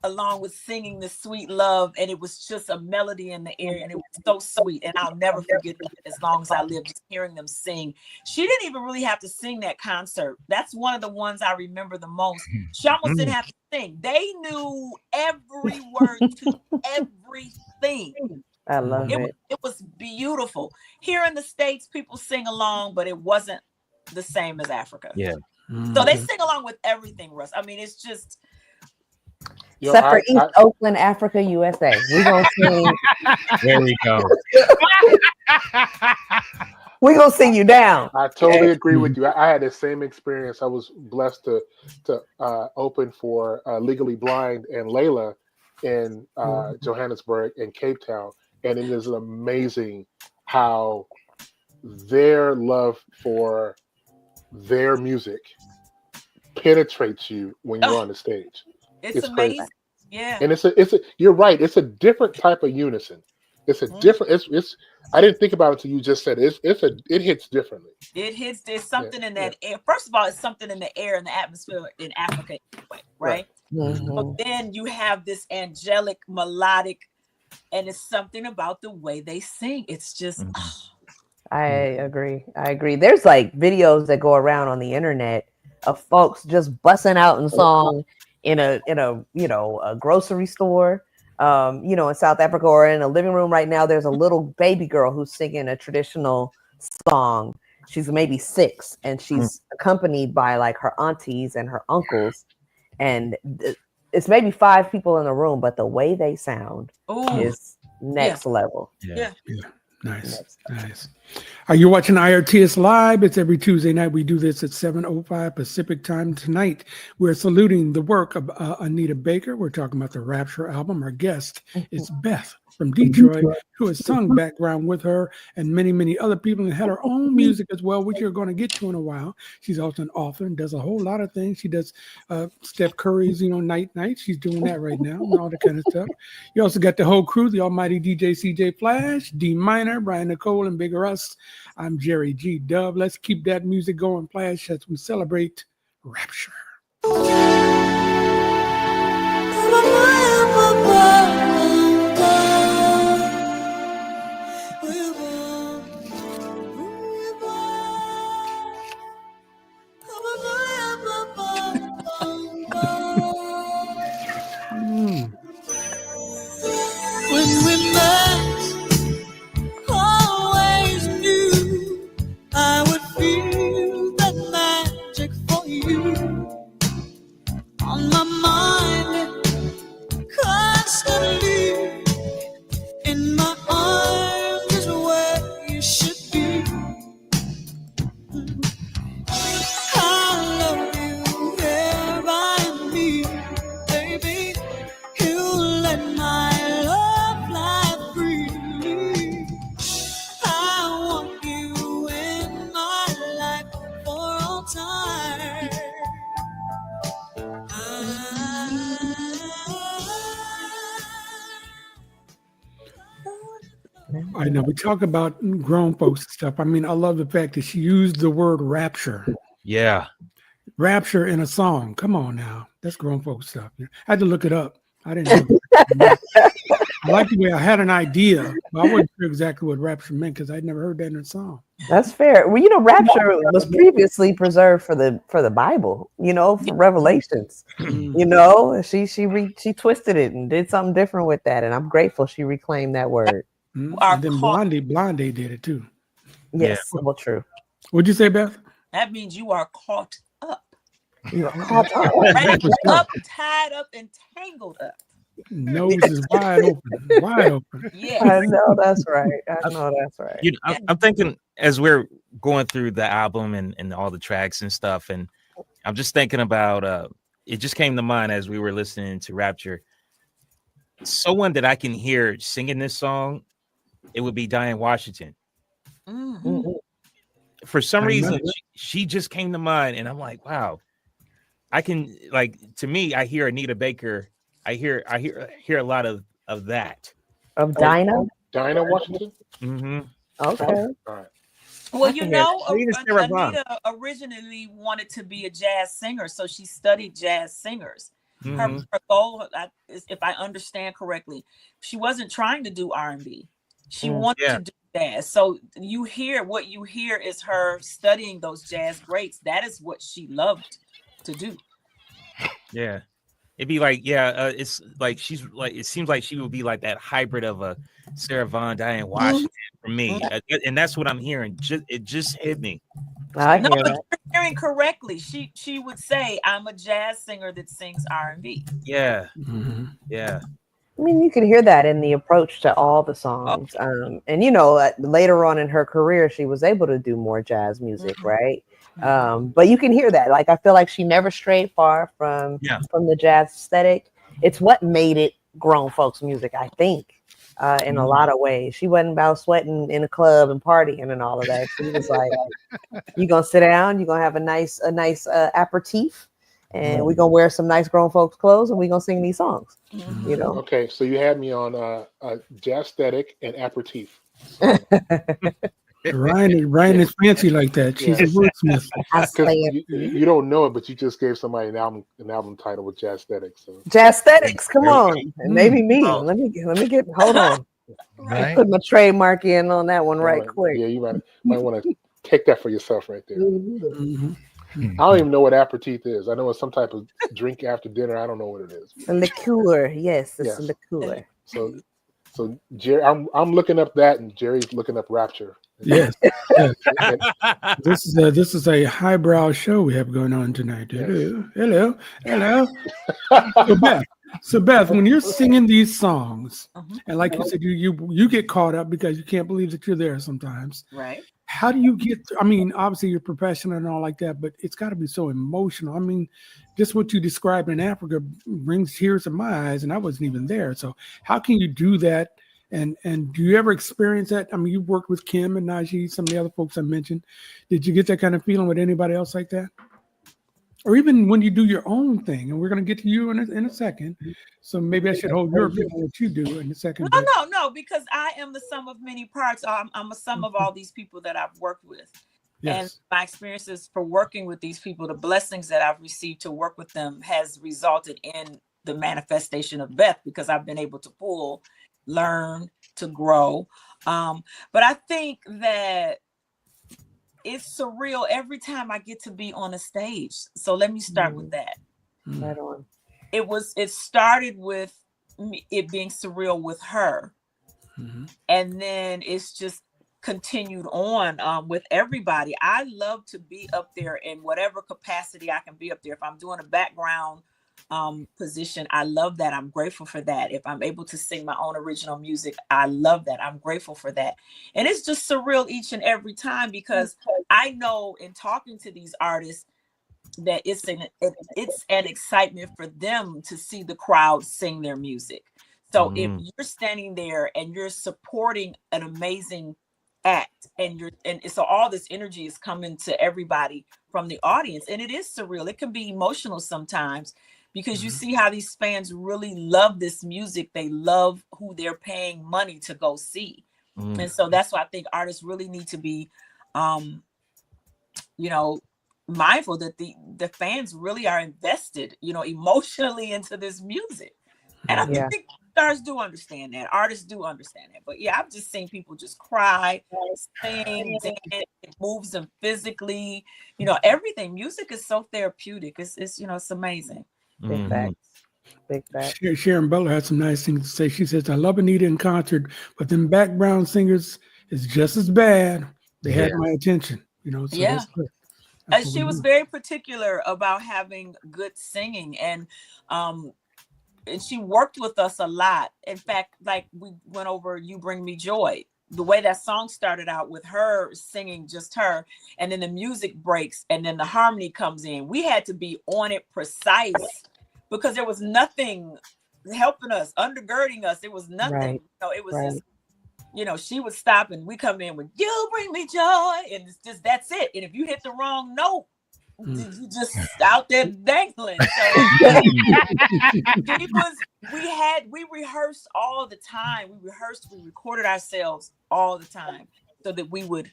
along with singing the sweet love, and it was just a melody in the air, and it was so sweet, and I'll never forget that as long as I live, just hearing them sing. She didn't even really have to sing that concert. That's one of the ones I remember the most. She almost didn't have to sing. They knew every word to everything. I love it. It was beautiful. Here in the States, people sing along, but it wasn't the same as Africa. Yeah. So they sing along with everything, Russ. I mean, it's just. Except for East Oakland, Africa, USA. We're going to sing. There we go. We're going to sing you down. I totally agree with you. I had the same experience. I was blessed to open for Legally Blind and Layla in Johannesburg and Cape Town. And it is amazing how their love for their music penetrates you when you're on the stage. It's amazing. Crazy. Yeah. And it's a you're right. It's a different type of unison. It's a different, it's I didn't think about it until you just said it. It hits differently. There's something in that air. First of all, it's something in the air and the atmosphere in Africa anyway, right? But then you have this angelic, melodic, and it's something about the way they sing. It's just I agree. There's like videos that go around on the internet of folks just busting out in song in a a grocery store, in South Africa, or in a living room right now. There's a little baby girl who's singing a traditional song. She's maybe 6, and she's accompanied by like her aunties and her uncles, and it's maybe 5 people in the room, but the way they sound is next level. Yeah. Nice. Are you watching IRTS Live? It's every Tuesday night. We do this at 7:05 Pacific time. Tonight, we're saluting the work of Anita Baker. We're talking about the Rapture album. Our guest is Beth from Detroit, who has sung background with her and many, many other people, and had her own music as well, which you're going to get to in a while. She's also an author and does a whole lot of things. She does Steph Curry's, Night. She's doing that right now and all that kind of stuff. You also got the whole crew, the almighty DJ CJ Flash, D Minor, Brian Nicole, and Bigger Us. I'm Jerry G. Dub. Let's keep that music going, Flash, as we celebrate Rapture. When we met, always knew I would feel that magic for you. On my mind, constantly, in my arms is where you should be. I love you here by me, baby. You let my love fly free. I want you in my life for all time. I know we talk about grown folks and stuff. I mean, I love the fact that she used the word rapture. Yeah. Rapture in a song. Come on now. That's grown folks stuff. I had to look it up. I didn't know. I like the way I had an idea, but I wasn't sure exactly what rapture meant because I'd never heard that in a song. That's fair. Well, rapture was previously preserved for the Bible, for Revelations. She twisted it and did something different with that, and I'm grateful she reclaimed that word. And then Blondie did it too. Yes, well, true. What'd you say, Beth? That means you are caught up. You are caught up. Wrapped up, tied up, and tangled up. Nose is wide open. Yeah, I know that's right. I'm thinking as we're going through the album and all the tracks and stuff, and I'm just thinking about it just came to mind as we were listening to Rapture. Someone that I can hear singing this song, it would be Diane Washington. Mm-hmm. For some reason, she just came to mind, and I'm like, wow. I can, to me, I hear Anita Baker. I hear a lot of that. Of Dinah Washington? Mm-hmm. Okay. All right. Well, Anita originally wanted to be a jazz singer, so she studied jazz singers. Her goal, is, if I understand correctly, she wasn't trying to do R&B. She wanted to do jazz. So you hear is her studying those jazz greats. That is what she loved to do. Yeah. It'd be like, it's like she's like, it seems like she would be like that hybrid of a Sarah Vaughan, Diane Washington for me. And that's what I'm hearing. It just hit me. I No, hear but that. you're hearing correctly. She would say, I'm a jazz singer that sings R&B. Yeah. Yeah. I mean, you can hear that in the approach to all the songs. And you know, later on in her career, she was able to do more jazz music, right? But you can hear that. Like, I feel like she never strayed far from the jazz aesthetic. It's what made it grown folks music, I think, in a lot of ways. She wasn't about sweating in a club and partying and all of that. She was like, you're gonna sit down, you're gonna have a nice aperitif, and we're gonna wear some nice grown folks clothes, and we're gonna sing these songs. You know. Okay, so you had me on jazz aesthetic and aperitif. Ryan is fancy like that. She's a wordsmith. You don't know it, but you just gave somebody an album title with jazz aesthetics. So. Jazz aesthetics, come on, and maybe me. Let me get. Hold on. Right. Put my trademark in on that one right quick. Yeah, you might want to take that for yourself right there. I don't even know what aperitif is. I know it's some type of drink after dinner. I don't know what it is. A liqueur, yes, it's a liqueur. So Jerry, I'm looking up that, and Jerry's looking up Rapture. Yes. This is a highbrow show we have going on tonight. Hello. So Beth, when you're singing these songs, and like you said, you get caught up because you can't believe that you're there sometimes. Right. How do you get? I mean, obviously you're professional and all like that, but it's got to be so emotional. I mean, just what you described in Africa brings tears to my eyes, and I wasn't even there. So how can you do that? And do you ever experience that? I mean, you worked with Kim and Najee, some of the other folks I mentioned. Did you get that kind of feeling with anybody else like that? Or even when you do your own thing, and we're going to get to you in a second. So maybe I should hold your opinion what you do in a second. No, because I am the sum of many parts. I'm a sum of all these people that I've worked with. Yes. And my experiences for working with these people, the blessings that I've received to work with them has resulted in the manifestation of Beth, because I've been able to pull, learn, to grow. But I think that it's surreal every time I get to be on a stage. So let me start with that. Right on. It started with it being surreal with her. And then it's just continued on with everybody. I love to be up there in whatever capacity I can be up there. If I'm doing a background position, I love that. I'm grateful for that. If I'm able to sing my own original music, I love that. I'm grateful for that. And it's just surreal each and every time, because I know in talking to these artists that it's an excitement for them to see the crowd sing their music. So if you're standing there and you're supporting an amazing act, and so all this energy is coming to everybody from the audience, and it is surreal. It can be emotional sometimes, because you see how these fans really love this music. They love who they're paying money to go see. And so that's why I think artists really need to be, mindful that the fans really are invested, emotionally into this music. And I think stars do understand that. Artists do understand that. But yeah, I've just seen people just cry, sing, dance. It moves them physically. Everything. Music is so therapeutic. It's it's amazing. Big facts. Big facts. Sharon Butler had some nice things to say. She says, "I love Anita in concert, but them background singers is just as bad. They had my attention." So that's good. She was very particular about having good singing, and she worked with us a lot. In fact, like we went over "You Bring Me Joy." The way that song started out with her singing, just her, and then the music breaks, and then the harmony comes in. We had to be on it, precise, because there was nothing helping us, undergirding us. It was nothing. It was just, she would stop and we come in with "You Bring Me Joy," and it's just, that's it. And if you hit the wrong note, you just out there dangling. So we rehearsed all the time. We recorded ourselves all the time so that we would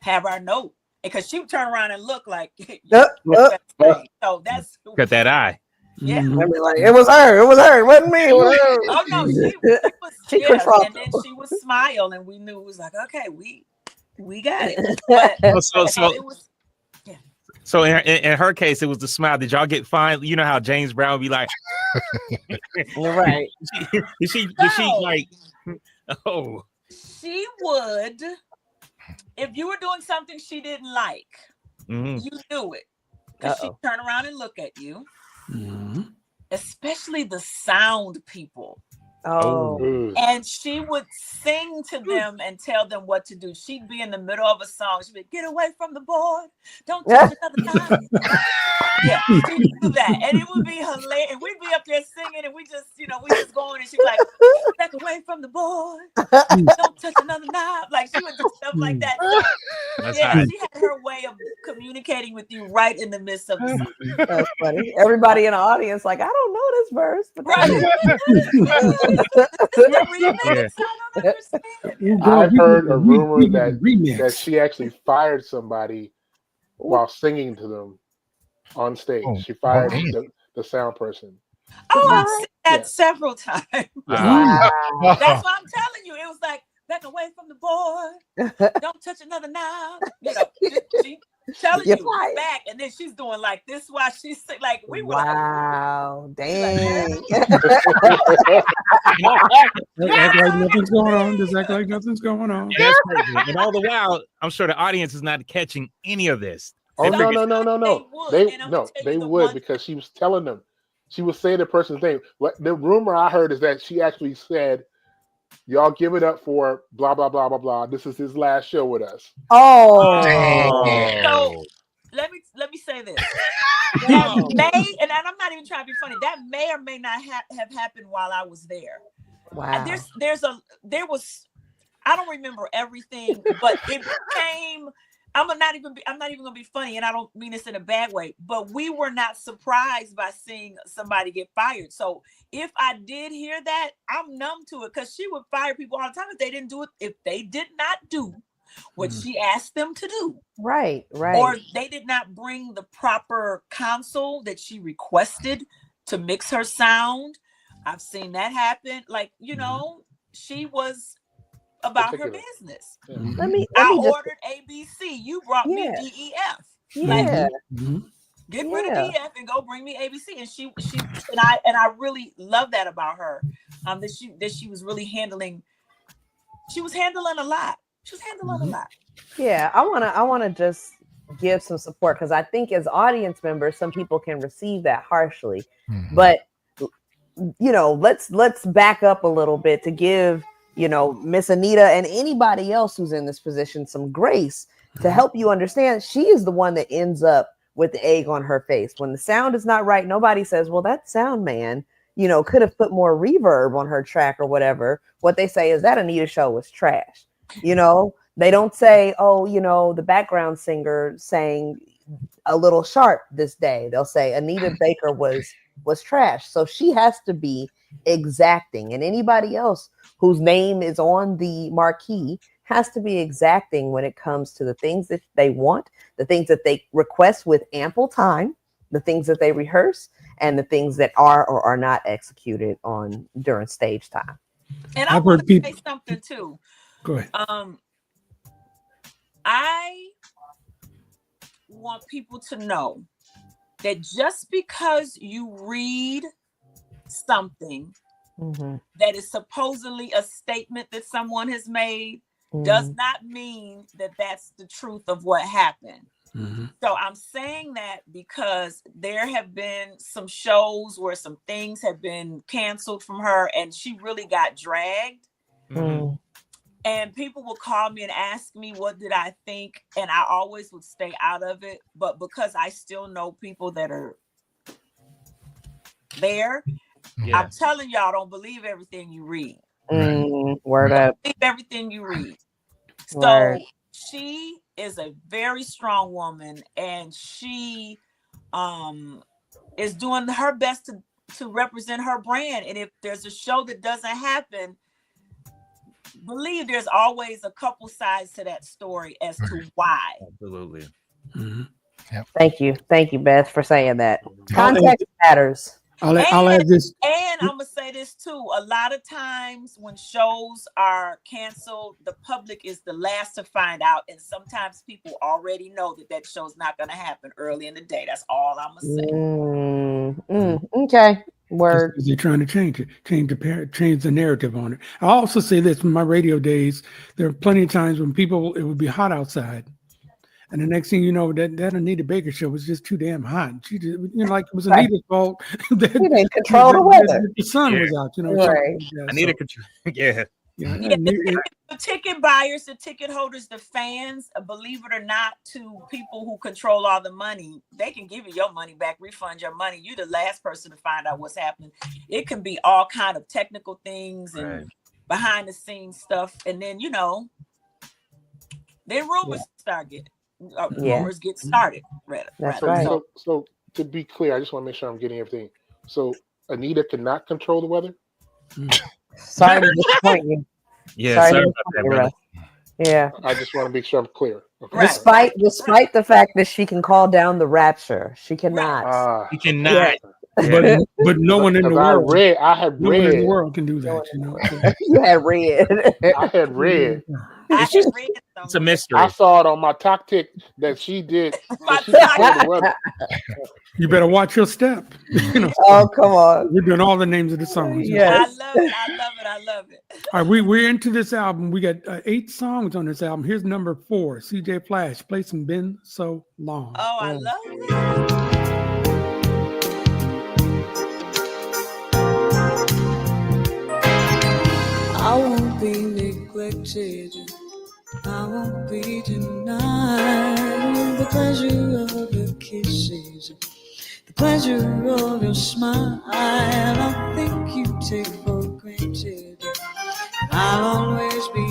have our note. Because she would turn around and look like, so that's got that eye. Yeah. Mhm. I mean, like, it was her. It was her. It wasn't me. It was her. Oh no, she was. She Yeah, controlled and then she would smile, and we knew it was like, okay, we got it. But it was. Yeah. So in her case, it was the smile. Did y'all get fined? You know how James Brown would be like, You're right. Did she like? Oh, She would. If you were doing something she didn't like, mhm. you knew it. Because she'd turn around and look at you. Mhm. Especially the sound people. Oh. And she would sing to them and tell them what to do. She'd be in the middle of a song. She'd be, get away from the board. Don't touch another time. Yeah, she'd do that. And it would be hilarious. And we'd be up there singing and we just going and she'd be like, back away from the board. Don't touch another knob. Like she would do stuff like that. So, yeah, she had her way of communicating with you right in the midst of the song. That's funny. Everybody in the audience, like, I don't know this verse, but Right. I've heard a rumor that she actually fired somebody while singing to them on stage. She fired the sound person. Oh, I've seen that several times. Wow. That's what I'm telling you. It was like, back away from the board. Don't touch another knob. You know, she telling you back, and then she's doing like this while she's like, we were wow, dang. Act like nothing's going on. Just act like nothing's going on. And that's crazy. And all the while, I'm sure the audience is not catching any of this. Oh no! They would because she was telling them. She was saying the person's name. What the rumor I heard is that she actually said, "Y'all give it up for blah blah blah blah blah. This is his last show with us." Oh, so let me say this. That may, and I'm not even trying to be funny. That may or may not have happened while I was there. wow. There was. I don't remember everything, but it became. I'm not even gonna be funny, and I don't mean this in a bad way, but we were not surprised by seeing somebody get fired. So if I did hear that, I'm numb to it because she would fire people all the time if they didn't do it, if they did not do what she asked them to do. Right. Or they did not bring the proper console that she requested to mix her sound. I've seen that happen. Like, she was about her business. I ordered ABC. You brought me DEF. Yeah. Get rid of DEF and go bring me ABC. And she and I really love that about her. That she was really handling. She was handling a lot. Yeah, I wanna just give some support because I think as audience members, some people can receive that harshly. But let's back up a little bit to give Miss Anita and anybody else who's in this position some grace to help you understand she is the one that ends up with the egg on her face. When the sound is not right, nobody says, well, that sound man, could have put more reverb on her track or whatever. What they say is that Anita show was trash. They don't say, oh, the background singer sang a little sharp this day. They'll say Anita Baker was trash. So she has to be exacting, and anybody else whose name is on the marquee has to be exacting when it comes to the things that they want, the things that they request with ample time, the things that they rehearse, and the things that are or are not executed during stage time. And I want to say something too. Go ahead. I want people to know that just because you read something that is supposedly a statement that someone has made does not mean that that's the truth of what happened. So I'm saying that because there have been some shows where some things have been canceled from her and she really got dragged. And people will call me and ask me, what did I think? And I always would stay out of it. But because I still know people that are there, I'm telling y'all, don't believe everything you read. Word up. Believe everything you read. So she is a very strong woman, and she is doing her best to represent her brand. And if there's a show that doesn't happen, believe there's always a couple sides to that story as to why. Absolutely. Thank you, Beth, for saying that. Context matters. I'll add this. And I'm gonna say this too. A lot of times when shows are canceled, the public is the last to find out, and sometimes people already know that show's not gonna happen early in the day. That's all I'm gonna say. Okay. Word. They're trying to change it, change the narrative on it. I also say this: in my radio days, there are plenty of times when it would be hot outside, and the next thing you know, that Anita Baker show was just too damn hot. She just, like it was Anita's fault. She didn't control the weather. The sun was out, Right. Like Anita control. Yeah. The ticket buyers, the ticket holders, the fans, believe it or not, to people who control all the money, they can give you your money back, refund your money. You're the last person to find out what's happening. It can be all kind of technical things and behind the scenes stuff, and then then rumors start getting rumors get started. That's right. So to be clear, I just want to make sure I'm getting everything. So Anita cannot control the weather. Sorry to disappoint you. Yeah, sorry about that, brother. Yeah. I just want to make sure I'm clear. Okay. Despite the fact that she can call down the rapture, she cannot. She cannot. Yeah. But no one in the world. I had no read. one in the world can do that. You had read. I had read. It's a mystery. I saw it on my tactic that she did. You better watch your step. Oh, come on. We're doing all the names of the songs. Yes. I love it. All right, we're into this album. We got 8 songs on this album. Here's number 4. CJ Flash, play some Been So Long. Oh, I love it. I won't be neglected. I won't be denied the pleasure of your kisses, the pleasure of your smile. I think you take for granted I'll always be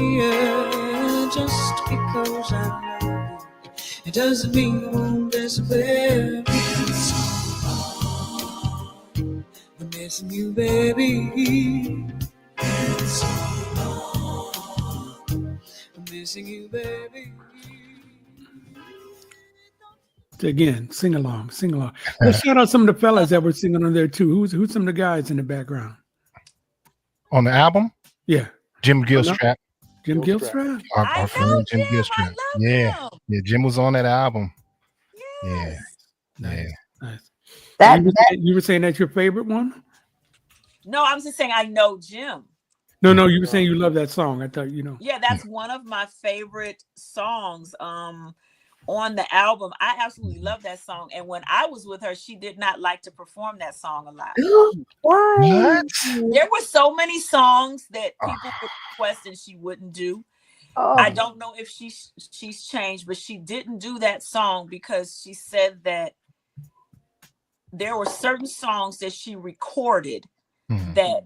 here just because I love you. It doesn't mean I won't despair. I'm missing you, baby. Missing you, baby. Again, sing along. Let's shout out some of the fellas that were singing on there too. Who's some of the guys in the background on the album? Yeah, Jim Gilstrap. Jim Gilstrap. Our friend Jim Gilstrap. Yeah, Jim was on that album. Yes. Nice. You were saying that's your favorite one? No, I'm just saying I know Jim. No, you were saying you love that song. I thought Yeah, that's one of my favorite songs on the album. I absolutely love that song. And when I was with her, she did not like to perform that song a lot. Why? There were so many songs that people would request and she wouldn't do. I don't know if she's changed, but she didn't do that song because she said that there were certain songs that she recorded that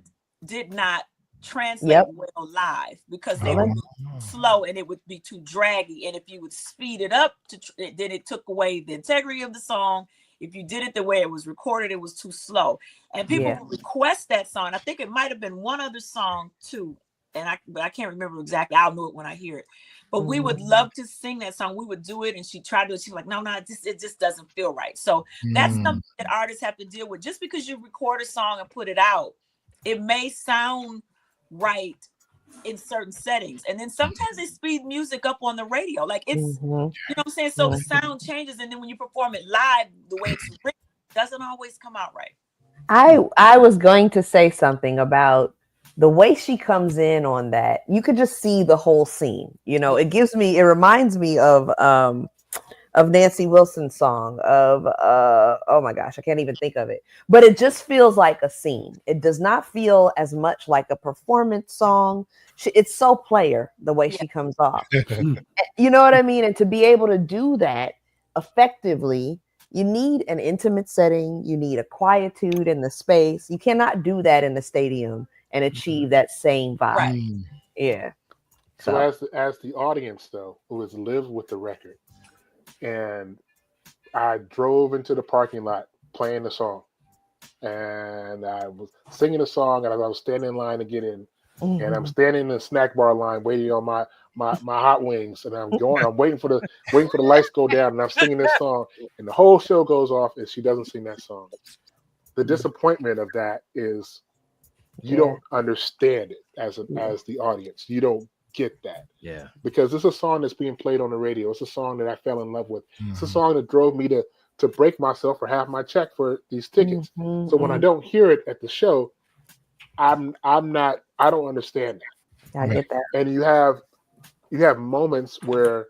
did not translate well live because they would be slow and it would be too draggy, and if you would speed it up then it took away the integrity of the song. If you did it the way it was recorded, it was too slow, and people would request that song. I think it might have been one other song too, but I can't remember exactly. I'll know it when I hear it, but we would love to sing that song. We would do it, and she tried to do it. She's like, no, it just doesn't feel right. So that's something that artists have to deal with. Just because you record a song and put it out, it may sound right in certain settings, and then sometimes they speed music up on the radio, like it's you know what I'm saying, so the sound changes, and then when you perform it live the way it's written, it doesn't always come out right. I was going to say something about the way she comes in on that. You could just see the whole scene, it reminds me of Nancy Wilson's song of oh my gosh, I can't even think of it, but it just feels like a scene. It does not feel as much like a performance song. It's so player the way she comes off. You know what I mean? And to be able to do that effectively, you need an intimate setting. You need a quietude in the space. You cannot do that in the stadium and achieve that same vibe. Right. Yeah. So as the audience though, who has lived with the record, and I drove into the parking lot playing the song, and I was singing the song, and I was standing in line to get in, and I'm standing in the snack bar line waiting on my hot wings, and I'm waiting for the lights to go down, and I'm singing this song, and the whole show goes off, and she doesn't sing that song. the disappointment of that is you don't understand it as the audience. You don't get that. Yeah. Because it's a song that's being played on the radio. It's a song that I fell in love with. It's a song that drove me to break myself for half my check for these tickets. So when I don't hear it at the show, I don't understand that. I get that. And you have moments where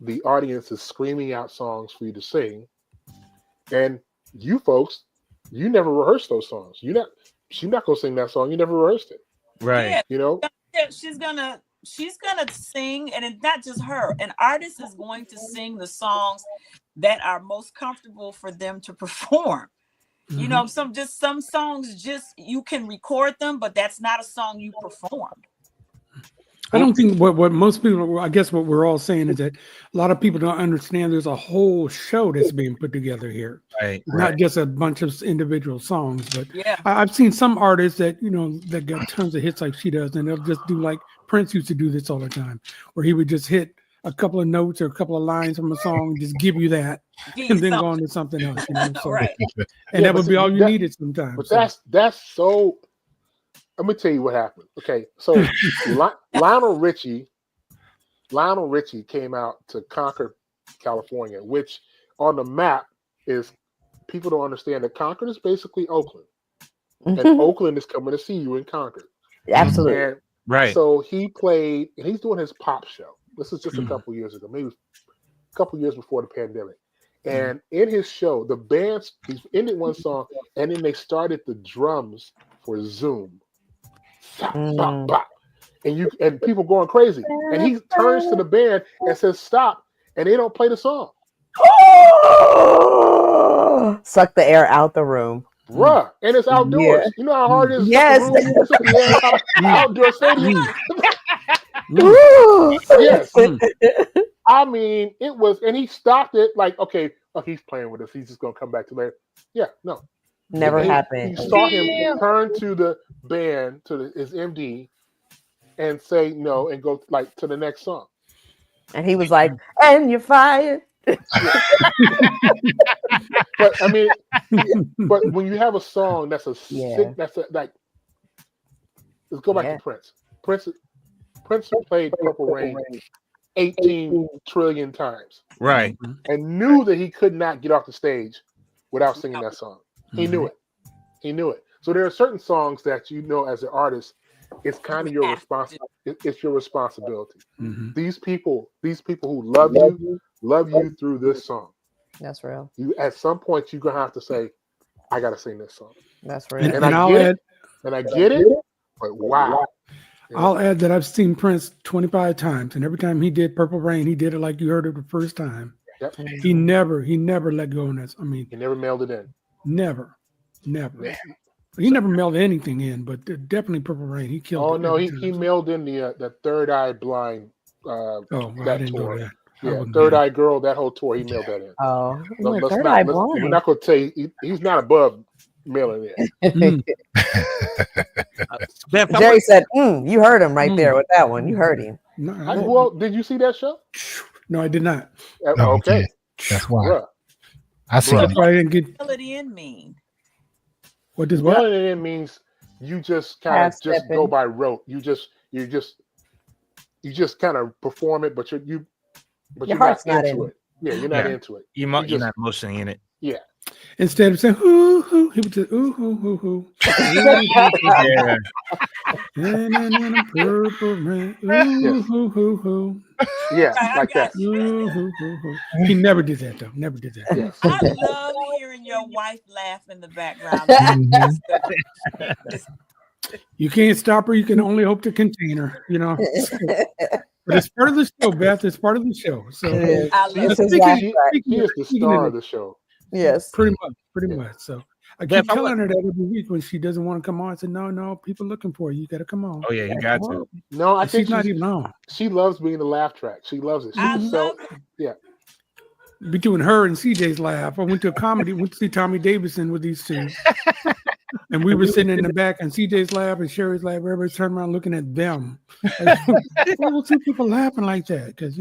the audience is screaming out songs for you to sing, and you folks, you never rehearsed those songs. She's not gonna sing that song. You never rehearsed it, right? Yeah. You know, she's gonna sing, and it's not just her. An artist is going to sing the songs that are most comfortable for them to perform. You know, some songs you can record them, but that's not a song you performed. I don't think what most people, I guess what we're all saying is that a lot of people don't understand there's a whole show that's being put together here. Right. Not just a bunch of individual songs, but yeah. I've seen some artists that, that got tons of hits like she does, and they'll just do like Prince used to do this all the time, where he would just hit a couple of notes or a couple of lines from a song, just give you that, and then go on to something else. So, right. And that would be all you needed sometimes. But that's so. Let me tell you what happened. Okay, so Lionel Richie came out to Concord, California, which on the map is, people don't understand that Concord is basically Oakland, and Oakland is coming to see you in Concord. Absolutely. And right. So he played, and he's doing his pop show. This is just a couple years ago, maybe a couple years before the pandemic. And in his show, the bands, he ended one song, and then they started the drums for Zoom. Bop, bop. And people going crazy. And he turns to the band and says, "Stop," and they don't play the song. Suck the air out the room. Bruh. And it's outdoors. Yeah. You know how hard it is? Yes. Outdoor stadium. Yes. I mean, it was, and he stopped it like, okay, he's playing with us. He's just gonna come back to later. Yeah, no. Never happened. He saw him turn to the band, to his MD, and say no, and go like to the next song. And he was like, "And you're fired." But I mean, but when you have a song that's let's go back to Prince. Prince played Purple Rain 18 trillion times. Right. And knew that he could not get off the stage without singing that song. He knew it. He knew it. So there are certain songs that as an artist, it's kind of your responsibility. It's your responsibility. These people who love you through this song. That's real. You at some point you're gonna have to say, "I gotta sing this song." That's real. And I get it. But wow. I'll add that I've seen Prince 25 times, and every time he did Purple Rain, he did it like you heard it the first time. Yep. He never let go on this. I mean, he never mailed it in. Never. He never mailed anything in, but definitely Purple Rain. He killed. Oh no, he mailed in the Third Eye Blind. I didn't tour. know that. Yeah, Third Eye Girl. That whole tour, he mailed that in. Oh, Third Eye Blind. We're not going to tell you he's not above mailing in. Jerry said, "You heard him right there with that one. You heard him." No, well, did you see that show? No, I did not. No, okay, that's why. Bruh. I see. That's why I didn't get. What does it mean? What does what? Mailing it in means you just kind of just go by rote. You just kind of perform it, but you're heart's not not into in it. Yeah, you're not into it. You're not emotionally in it. Yeah. Instead of saying "hoo hoo," he would say "ooh hoo hoo hoo." Yeah. Purple rain, ooh hoo hoo hoo. Yeah, like that. Ooh, hoo, hoo, hoo. He never did that though. Never did that. Yeah. I love hearing your wife laugh in the background. You can't stop her. You can only hope to contain her. But it's part of the show, Beth. It's part of the show. So She is the star of the show. Yes, pretty much. So I keep telling her that every week when she doesn't want to come on. I said, no, people looking for you. You got to come on. Oh yeah, you got to. No, I think she's not even on. She loves being the laugh track. She loves it. Yeah. Between her and CJ's laugh, I went to see Tommy Davidson with these two. And we were sitting in the back, and CJ's laugh and Sherry's laugh. Everybody turned around looking at them. Why were two people laughing like that? Because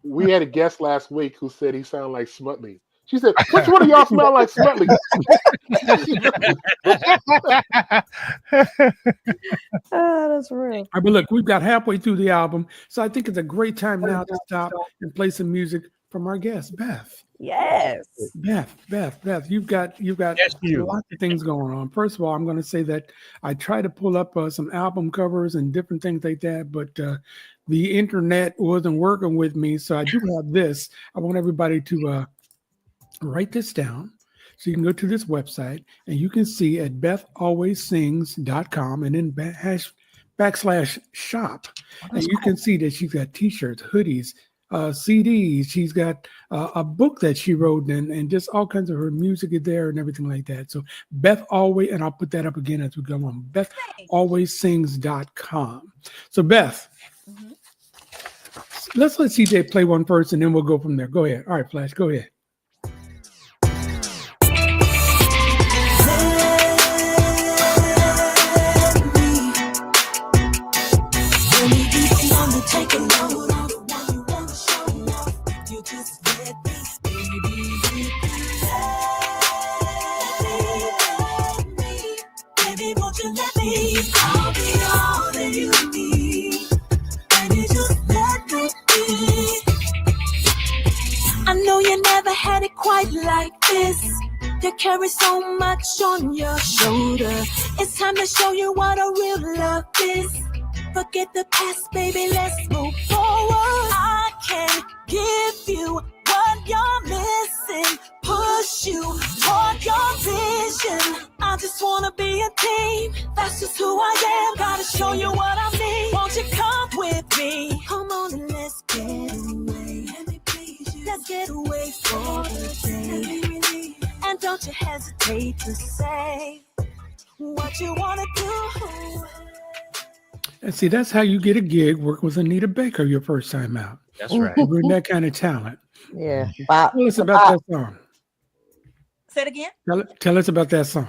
we had a guest last week who said he sounded like Smutney. She said, which one of y'all smell like Smelly? That's real. All right, but look, we've got halfway through the album, so I think it's a great time now to stop and play some music from our guest, Beth. Yes. Beth, you've got Yes, you. lots of things going on. First of all, I'm going to say that I try to pull up some album covers and different things like that, but the internet wasn't working with me, so I do have this. I want everybody to write this down. So you can go to this website and you can see at bethalwayssings.com and then /shop. And you can see that she's got t-shirts, hoodies, CDs. She's got a book that she wrote and just all kinds of her music is there and everything like that. So Beth Always, and I'll put that up again as we go on, bethalwayssings.com. So Beth, let's let CJ play one first and then we'll go from there. Go ahead. All right, Flash, go ahead. Take a load on the one you want to show off. You just let me, baby, won't you let me? I'll be all that you need. Baby, just let me be. I know you never had it quite like this. You carry so much on your shoulder. It's time to show you what a real love is. Forget the past, baby, let's move forward. I can give you what you're missing. Push you toward your vision. I just wanna be a team. That's just who I am. Gotta show you what I mean. Won't you come with me? Come on and let's get away. Let's get away for the day. And don't you hesitate to say what you wanna do. And see, that's how you get a gig working with Anita Baker your first time out. That's right. Bring that kind of talent. Yeah. Tell us about that song. Say it again. Tell us about that song.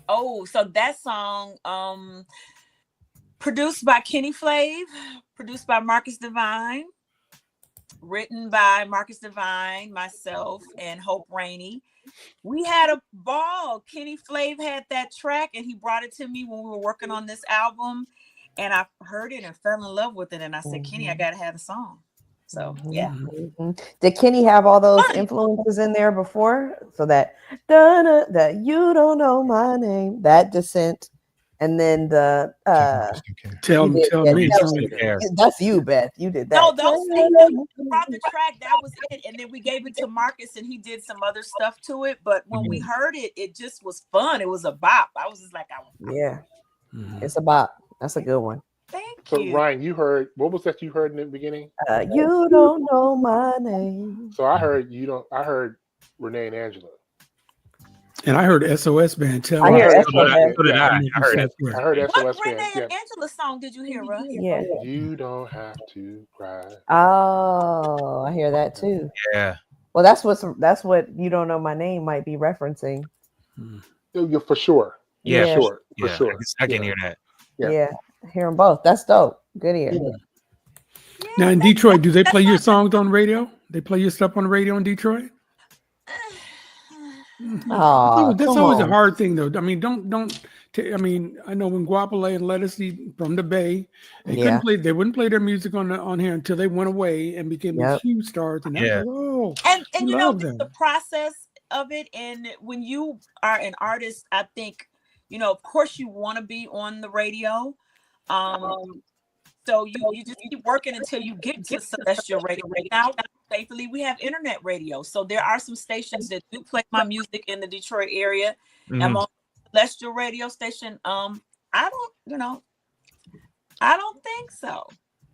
Oh, so that song, produced by Kenny Flav, produced by Marcus Divine, written by Marcus Divine, myself, and Hope Rainey. We had a ball. Kenny Flav had that track, and he brought it to me when we were working on this album. And I heard it and fell in love with it. And I said, Kenny, I got to have a song. So, yeah. Mm-hmm. Did Kenny have all those influences in there before? So that you don't know my name, that Descent, and then the tell me. That's you, Beth. You did that. No, those things brought the track. That was it. And then we gave it to Marcus, and he did some other stuff to it. But when we heard it, it just was fun. It was a bop. I was just like, It's a bop. That's a good one. Thank you. So Ryan, you heard, what was that you heard in the beginning? You don't know my name. So I heard Renee and Angela. And I heard SOS Band. I heard SOS. I heard it. I heard SOS what Band. Renee and Angela song did you hear, Russ? Yeah. You don't have to cry. Oh, I hear that too. Yeah. Well, that's what You Don't Know My Name might be referencing. Yeah, for sure. Yeah, for yeah. sure. I can hear that. Yeah. Hear them both. That's dope. Good ear. Yeah. Now in Detroit, do they play your songs on radio? They play your stuff on the radio in Detroit? Oh, that's always a hard thing, though. I mean, I mean, I know when Guapale and Lettucey from the Bay, they wouldn't play their music on here until they went away and became these huge stars. And and you know the process of it. And when you are an artist, I think, you know, of course you want to be on the radio. So you just keep working until you get to celestial radio. Now, thankfully, we have internet radio. So there are some stations that do play my music in the Detroit area. I'm on celestial radio station. I don't think so.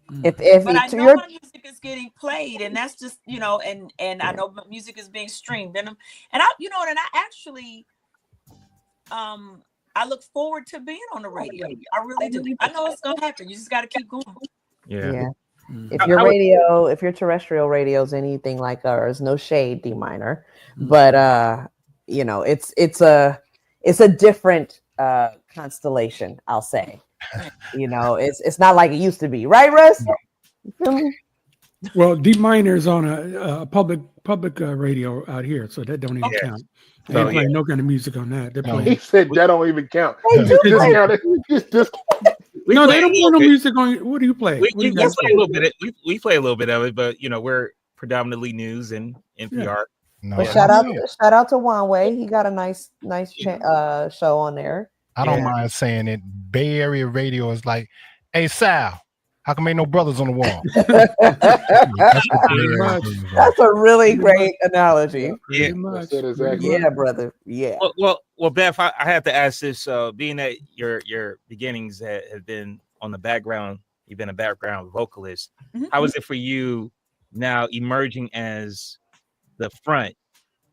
But I know my music is getting played, and that's just, you know, and I know my music is being streamed, and I actually I look forward to being on the radio. I really do. I know it's gonna happen. You just got to keep going. Yeah. If your terrestrial radio is anything like ours, no shade, D minor, but you know, it's a different constellation, I'll say. You know, it's not like it used to be, right, Russ? You feel me? Well, D Minor is on a public radio out here, so that don't even count. They ain't playing no kind of music on that. They're playing. He said that don't even count. They do play. Discounted. He's discounted. No, they don't play no music on. What do you play? We What do you play guys a play? little bit. We play a little bit of it, but you know, we're predominantly news and NPR. No, But shout out to One Way. He got a nice show on there. I don't mind saying it. Bay Area radio is like, hey Sal, how come ain't no brothers on the wall? That's a really great analogy. Yeah, exactly. Yeah, brother. Yeah. Well, Beth, I have to ask this. Being that your beginnings have been on the background, you've been a background vocalist. Mm-hmm. How is it for you now emerging as the front?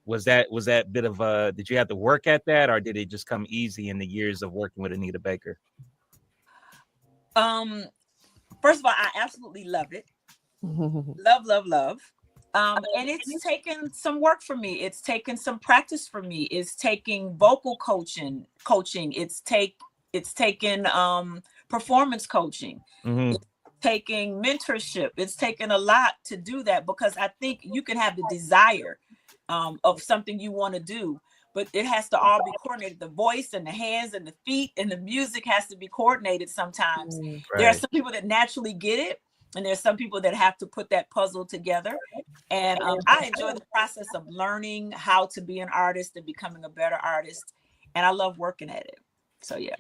Was that a bit of a? Did you have to work at that, or did it just come easy in the years of working with Anita Baker? First of all, I absolutely love it. Love. And it's taken some work for me. It's taken some practice for me. It's taking vocal coaching. It's taken performance coaching. Mm-hmm. It's taking mentorship. It's taken a lot to do that, because I think you can have the desire of something you want to do, but it has to all be coordinated. The voice and the hands and the feet and the music has to be coordinated sometimes. Right. There are some people that naturally get it, and there's some people that have to put that puzzle together. And I enjoy the process of learning how to be an artist and becoming a better artist. And I love working at it. So, yeah.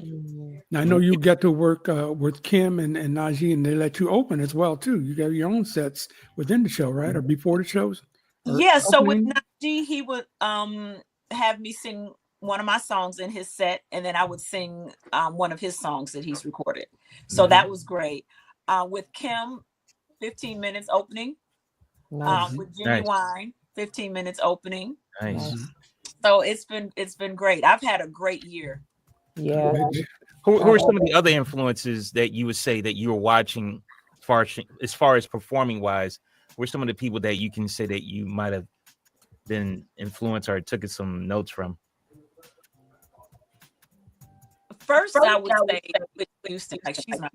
Now, I know you get to work with Kim and Najee, and they let you open as well, too. You got your own sets within the show, right? Or before the shows? Yeah, so with Najee, he would have me sing one of my songs in his set, and then I would sing one of his songs that he's recorded. So that was great. With Kim, 15 minutes opening. Nice. With Jimmy Wine, 15 minutes opening. Nice. So it's been great. I've had a great year. Yeah. Who are some of the other influences that you would say that you were watching, as far as performing wise? Who are some of the people that you can say that you might have been influenced or took some notes from? First, I would say with Houston, like she's my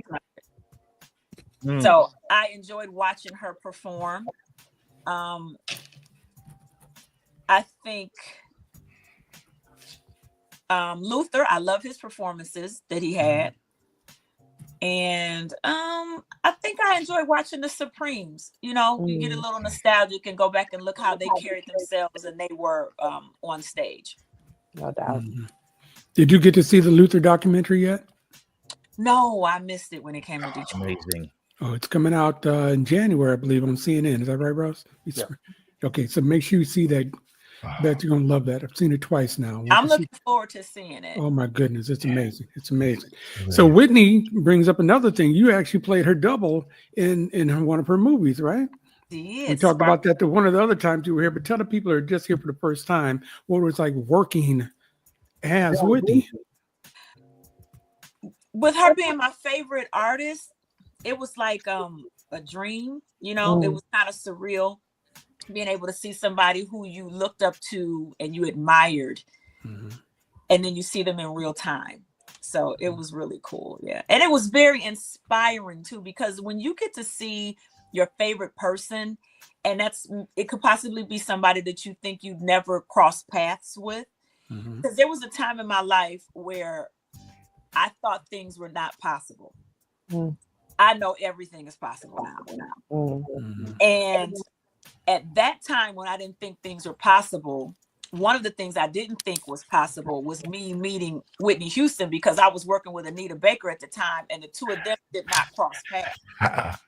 favorite. So I enjoyed watching her perform. I think Luther, I love his performances that he had. And I think I enjoy watching the Supremes. You know, you get a little nostalgic and go back and look how they carried themselves and they were on stage. No doubt. Did you get to see the Luther documentary yet? No, I missed it when it came to Detroit. Amazing. Oh, it's coming out in January, I believe, on CNN. Is that right, Ross? Yeah. Okay, so make sure you see that. Bet you're gonna love that. I've seen it twice now. I'm looking forward to seeing it. Oh my goodness, it's amazing. It's amazing. So Whitney brings up another thing. You actually played her double in one of her movies, right? Yes. We talked about that one of the other times you were here, but tell the people who are just here for the first time what it was like working as Whitney. With her being my favorite artist, it was like a dream. You know, it was kind of surreal. Being able to see somebody who you looked up to and you admired, and then you see them in real time. So it was really cool. Yeah. And it was very inspiring too, because when you get to see your favorite person, and it could possibly be somebody that you think you'd never cross paths with. Because there was a time in my life where I thought things were not possible. I know everything is possible now. And at that time, when I didn't think things were possible, one of the things I didn't think was possible was me meeting Whitney Houston, because I was working with Anita Baker at the time, and the two of them did not cross paths.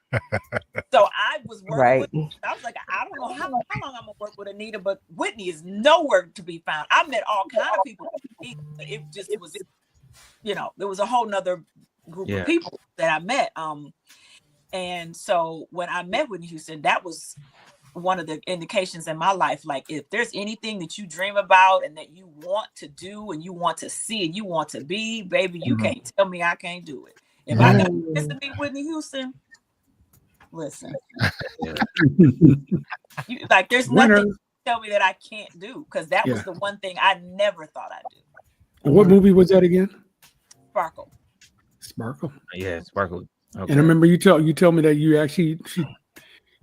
So I was working with, I was like, I don't know how long I'm going to work with Anita, but Whitney is nowhere to be found. I met all kinds of people. It just was, you know, there was a whole nother group of people that I met. And so when I met Whitney Houston, that was one of the indications in my life, like if there's anything that you dream about and that you want to do and you want to see and you want to be, baby, you can't tell me I can't do it. If I got to meet Whitney Houston, listen, like there's nothing to tell me that I can't do, because that was the one thing I never thought I'd do. What movie was that again? Sparkle. Yeah, Sparkle. Okay. And I remember you tell me that you actually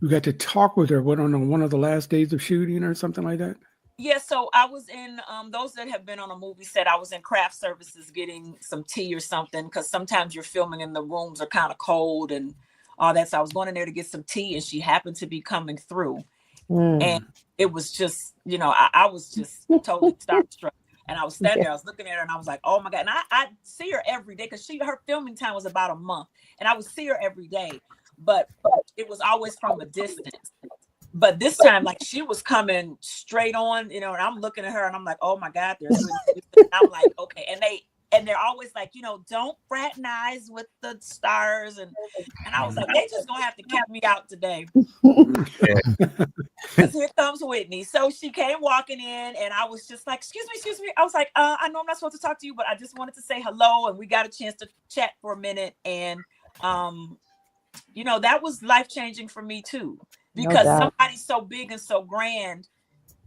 you got to talk with her. What, on one of the last days of shooting or something like that? Yeah, so I was in those that have been on a movie set. I was in craft services getting some tea or something, because sometimes you're filming and the rooms are kind of cold and all that. So I was going in there to get some tea, and she happened to be coming through, and it was just, I was just totally starstruck. And I was standing there, I was looking at her, and I was like, oh my God. And I see her every day, because her filming time was about a month, and I would see her every day, but it was always from a distance. But this time, like, she was coming straight on, and I'm looking at her, and I'm like, oh my God, I'm like, okay. And they're always like, don't fraternize with the stars. And I was like, they just gonna have to kick me out today. Because here comes Whitney. So she came walking in, and I was just like, excuse me. I was like, I know I'm not supposed to talk to you, but I just wanted to say hello. And we got a chance to chat for a minute. And, that was life-changing for me too, because somebody so big and so grand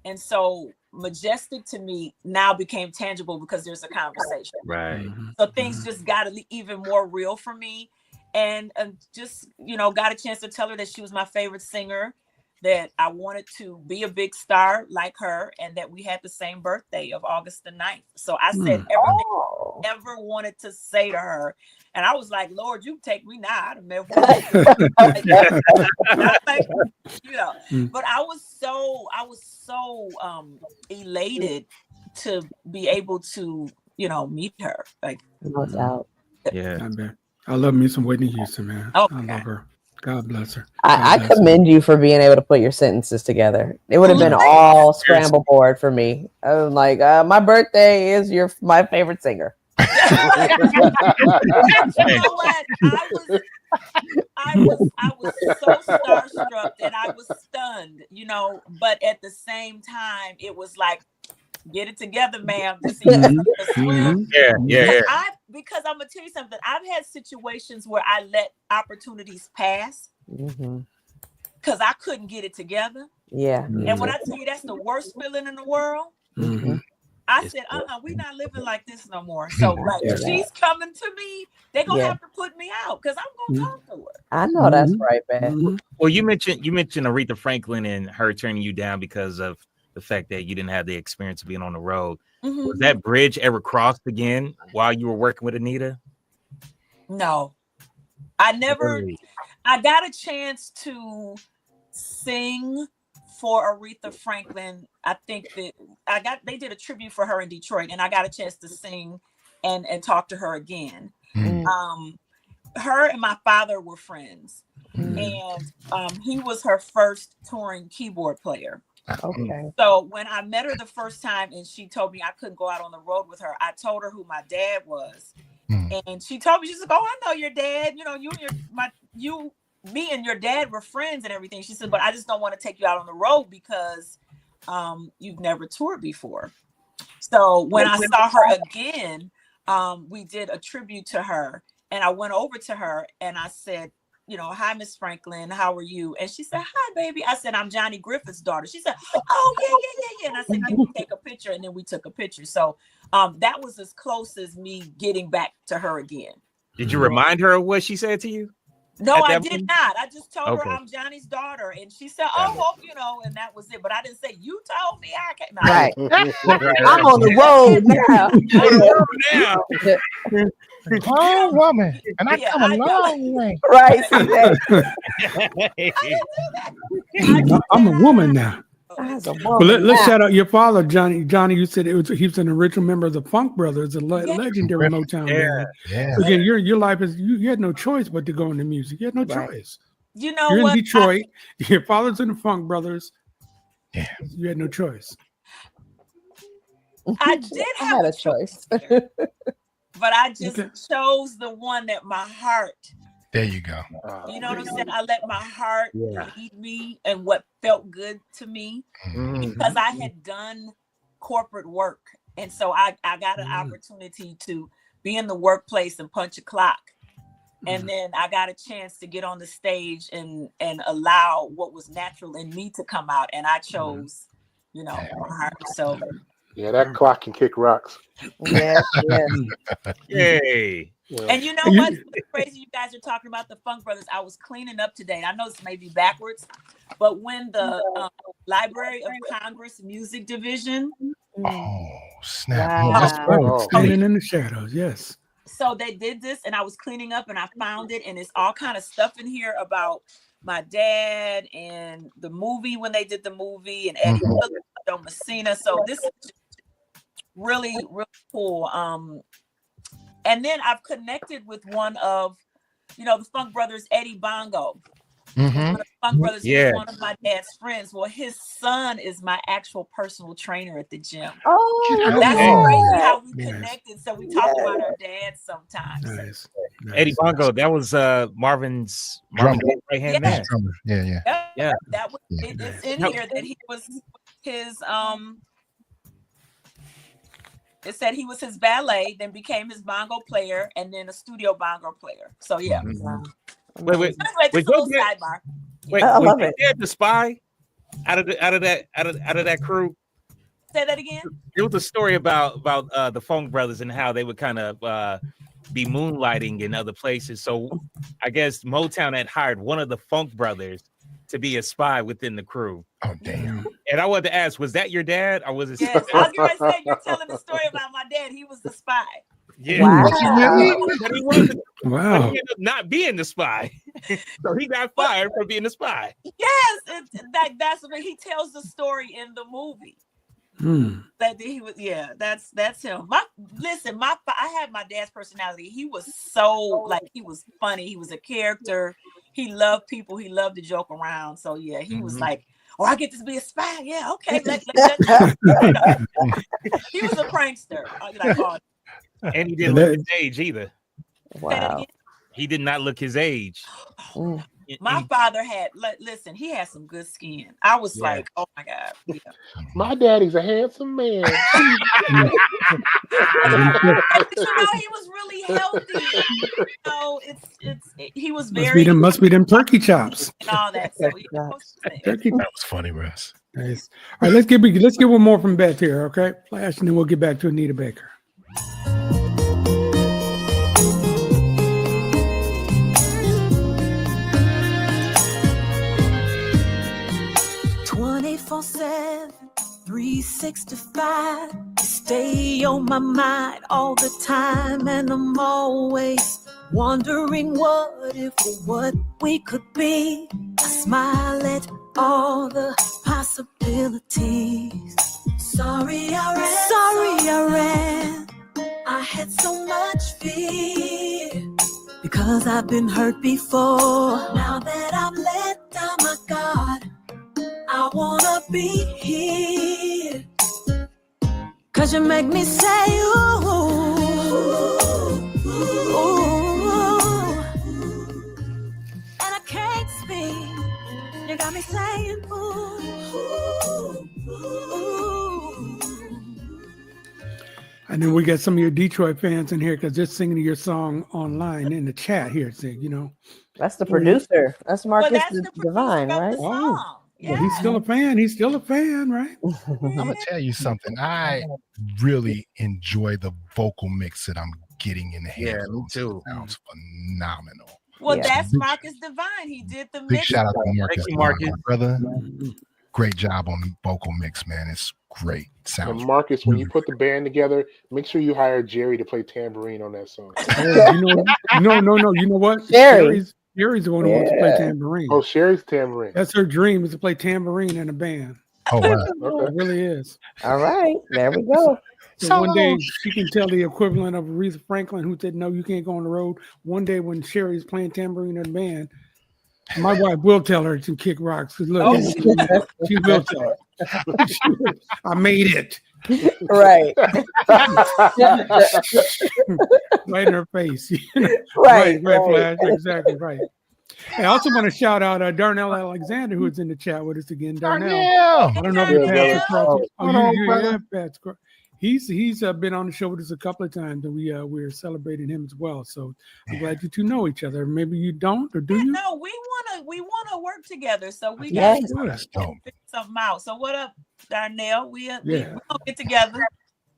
and so majestic to me now became tangible because there's a conversation. Right. So things just got even more real for me. And just, got a chance to tell her that she was my favorite singer, that I wanted to be a big star like her, and that we had the same birthday of August the 9th. So I said everything I ever wanted to say to her. And I was like, Lord, you take me now. I'd have met But I was so elated to be able to, meet her. Like, no doubt. Yeah. I love me some Whitney Houston, man. Oh, I love her. God bless her. I commend you for being able to put your sentences together. It would have been all scramble board for me. I was like, my birthday is my favorite singer. You know what? I was so starstruck that I was stunned, but at the same time, it was like, get it together, ma'am. Yeah. Because I'm gonna tell you something. I've had situations where I let opportunities pass because I couldn't get it together. Yeah. And when I tell you that's the worst feeling in the world, I said, we're not living like this no more. So if she's coming to me, they're gonna have to put me out, because I'm gonna talk to her. I know that's right, man. Well, you mentioned Aretha Franklin and her turning you down because of the fact that you didn't have the experience of being on the road. Was that bridge ever crossed again while you were working with Anita? No, I never. Really? I got a chance to sing for Aretha Franklin. I think that they did a tribute for her in Detroit, and I got a chance to sing and talk to her again. Her and my father were friends, and he was her first touring keyboard player. Okay. So when I met her the first time and she told me I couldn't go out on the road with her, I told her who my dad was. And she told me, she said, oh, I know your dad. Me and your dad were friends and everything. She said, but I just don't want to take you out on the road because you've never toured before. So when I saw her again, we did a tribute to her, and I went over to her and I said, hi, Miss Franklin, how are you? And she said, hi, baby. I said, I'm Johnny Griffith's daughter. She said, oh, yeah. And I said, can we take a picture? And then we took a picture. So that was as close as me getting back to her again. Did you remind her of what she said to you? No, I did not. I just told her I'm Johnny's daughter. And she said, and that was it. But I didn't say, you told me I can't. No. Right. I'm on the road now. Oh, woman. And I come a long way. Right. I'm a woman now. Well, let's shout out your father, Johnny. Johnny, you said he was an original member of the Funk Brothers, a legendary Motown band. Yeah. So again, your life is you had no choice but to go into music. You had no choice. You know, you're in Detroit. Your father's in the Funk Brothers. Yeah. You had no choice. I did have a choice. But I just chose the one that my heart. There you go. You know what I'm saying? I let my heart lead me and what felt good to me, because I had done corporate work. And so I got an opportunity to be in the workplace and punch a clock. And then I got a chance to get on the stage and allow what was natural in me to come out. And I chose, my heart. So yeah, that clock can kick rocks. Yes. Yay. Well, And you know what's crazy? You guys are talking about the Funk Brothers. I was cleaning up today. I know this may be backwards, but when the Library of Congress Music Division. Oh, snap. Wow. Standing in the shadows. Yes. So they did this, and I was cleaning up, and I found it, and it's all kind of stuff in here about my dad and the movie when they did the movie, and Eddie Messina. So this is really, really cool. And then I've connected with one of, the Funk Brothers, Eddie Bongo. One of the Funk Brothers, he's one of my dad's friends. Well, his son is my actual personal trainer at the gym. Oh, that's crazy how we connected. So we talk about our dads sometimes. Nice. Eddie Bongo, that was Marvin's right-hand man. Yeah. That was it's in here that he was his it said he was his valet, then became his bongo player, and then a studio bongo player. So yeah. Wait, sidebar. Wait, I love was it. Dad the spy out of that crew? Say that again. There was a story about the Funk Brothers and how they would kind of be moonlighting in other places. So I guess Motown had hired one of the Funk Brothers to be a spy within the crew. Oh damn! And I wanted to ask, was that your dad, or was it? Yes, I was going to say you're telling the story about my dad. He was the spy. Yeah. Wow. But he wasn't. Wow. But he ended up not being the spy, so he got fired for being the spy. Yes, that's what he tells the story in the movie. That he was, that's him. I had my dad's personality. He was so he was funny. He was a character. He loved people. He loved to joke around. So yeah, he was like, "Oh, I get to be a spy." Yeah, okay. He was a prankster. And he didn't look his age either. Wow. He did not look his age. My father listen, he had some good skin. I was like, oh my God. Yeah. My daddy's a handsome man. He was really healthy. He was very must be them turkey chops. and all that. So Turkey. That was funny, Russ. Nice. All right, let's get one more from Beth here, okay? Flash, and then we'll get back to Anita Baker. 24/7, 365. Stay on my mind all the time, and I'm always wondering what if or what we could be. I smile at all the possibilities. Sorry I ran. I had so much fear because I've been hurt before. Now that I've let down my guard, I wanna be here. 'Cause you make me say ooh, ooh, ooh. And I can't speak. You got me saying ooh, ooh. And then we got some of your Detroit fans in here because they're singing your song online in the chat here. Saying, that's the producer. That's Marcus the Divine, right? Oh, yeah. He's still a fan. He's still a fan, right? I'm gonna tell you something. I really enjoy the vocal mix that I'm getting in the head. Yeah, me too. It sounds phenomenal. Well, Yeah. that's Marcus Divine. He did the Big mix. shout out to Marcus. Thank you, Marcus. My brother. Great job on the vocal mix, man. It's great. And Marcus, when you put the band together, make sure you hire Jerry to play tambourine on that song. No. You know what? Sherry's the one who wants to play tambourine. Oh, Sherry's tambourine. That's her dream, is to play tambourine in a band. Oh, wow. Okay. It really is. All right, there we go. So one day she can tell the equivalent of Aretha Franklin, who said, "No, you can't go on the road." One day when Sherry's playing tambourine in a band, my wife will tell her to kick rocks. 'Cause look, she will tell her. I made it. Right. Right in her face. Right. Flash. Exactly right. I also want to shout out Darnell Alexander, who's in the chat with us again. Darnell. I don't know if you passed across. Pat's across. He's been on the show with us a couple of times, and we're celebrating him as well. So I'm glad you two know each other. Maybe you don't, or do you? No, we wanna work together. So we got to figure something out. So what up, Darnell? We gonna get together.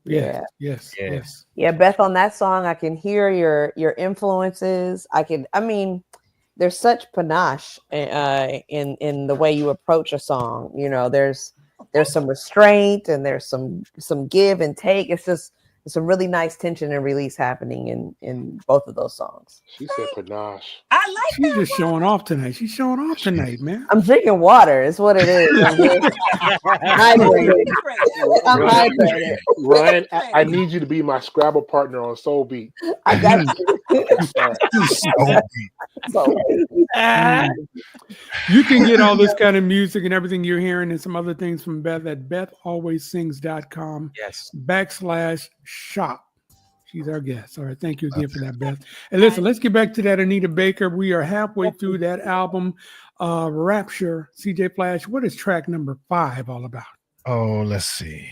Yes, Yeah. yes, Yeah. yes. Yeah, Beth, on that song, I can hear your influences. I mean, there's such panache in the way you approach a song. You know, there's some restraint and there's some give and take. It's just some really nice tension and release happening in both of those songs. She said panache. I like She's that just showing off tonight. She's showing off tonight, man. I'm drinking water. Is what it is. I'm just hydrated. I'm Ryan, hydrated. Ryan, I need you to be my Scrabble partner on Soul Beat. I got you. All right. So, You can get all this kind of music and everything you're hearing and some other things from Beth at BethAlwaysSings.com Yes. /shop. She's our guest. All right. Thank you again for that, Beth. And listen, let's get back to that Anita Baker. We are halfway through that album, Rapture. CJ Flash, what is track number 5 all about? Oh, let's see.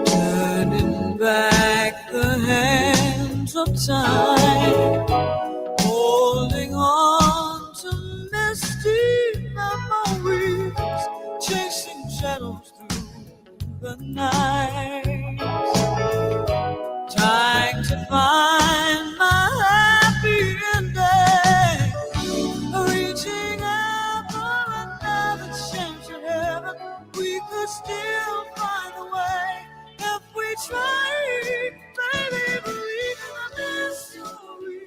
Turning back the hands of time, holding on to misty memories, chasing shadows through the night, trying to find my happy ending, reaching out for another chance at heaven. We could still find a way if we try, baby, believe in this story.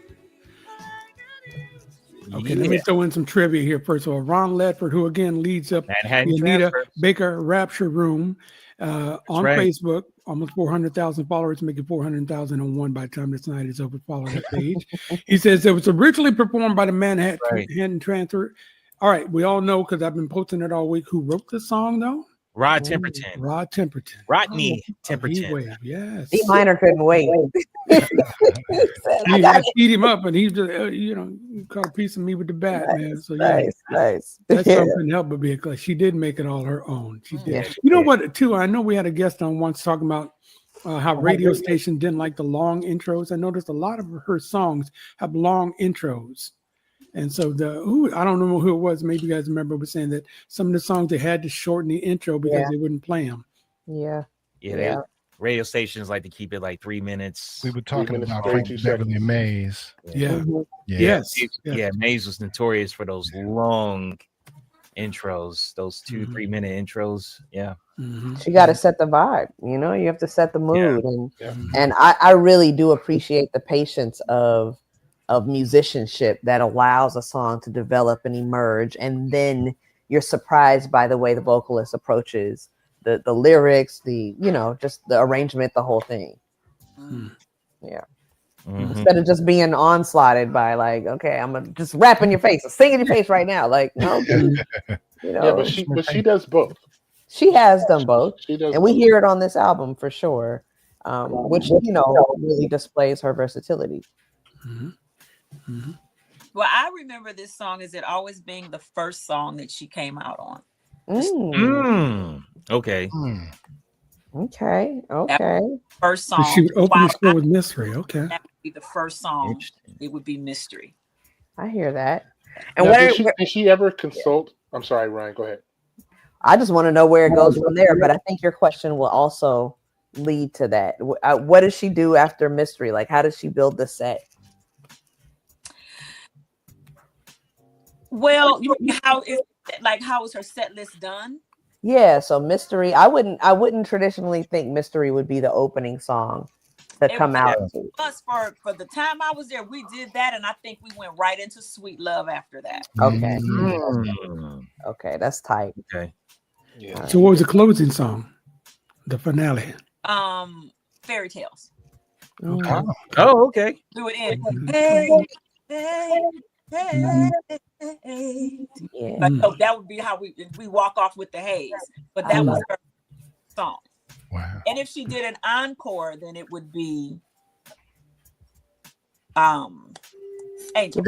Okay, let me throw in some trivia here. First of all, Ron Ledford, who again leads up Manhattan the Anita Transfer. Baker Rapture Room on right. Facebook, almost 400,000 followers, making 400,001 by the time this night is over. Follow that page. He says it was originally performed by the Manhattan Transfer. All right, we all know because I've been posting it all week. Who wrote the song though? Rod Temperton. Rod Temperton. Rodney He Temperton. waved, yes. D minor couldn't wait. I beat him up, and he just, you caught a piece of me with the bat, man. So yeah, nice. that song couldn't help but be a class. She did make it all her own. She did. Yeah, You know what? Too, I know we had a guest on once talking about how radio stations didn't like the long intros. I noticed a lot of her songs have long intros. And so I don't know who it was. Maybe you guys remember was saying that some of the songs they had to shorten the intro because they wouldn't play them. Yeah. Radio stations like to keep it like 3 minutes. We were talking 3 minutes, about 32 Frank Beverly seconds. Mays. Yeah. Yes. Yeah, Mays was notorious for those long intros, those 2-3 minute intros. Yeah. Mm-hmm. She got to set the vibe. You have to set the mood. Yeah. And I really do appreciate the patience of musicianship that allows a song to develop and emerge, and then you're surprised by the way the vocalist approaches the lyrics, just the arrangement, the whole thing. Yeah. Mhm. Instead of just being onslaughted by like, okay, I'm gonna just rap in your face, sing in your face right now, like no, Yeah, but she does both. she has done both, She does, and we hear it on this album for sure, which really displays her versatility. Mm-hmm. Mm-hmm. Well, I remember this song as it always being the first song that she came out on. Okay. Okay. First song. So she would open the show with Mystery. Okay. That would be the first song. It would be Mystery. I hear that. And now, did she ever consult? I'm sorry, Ryan. Go ahead. I just want to know where it goes from there, but I think your question will also lead to that. What does she do after Mystery? Like, how does she build the set? Well, how is her set list done? Yeah, so Mystery. I wouldn't traditionally think Mystery would be the opening song to come out. Plus, for the time I was there, we did that, and I think we went right into Sweet Love after that. Okay. Okay, that's tight. Okay. Yeah. So what was the closing song? The finale. Fairy tales. Okay. Oh, okay. Do it in. Yeah. But so that would be how we walk off with the haze. But that was her song. Wow. And if she did an encore, then it would be Angel.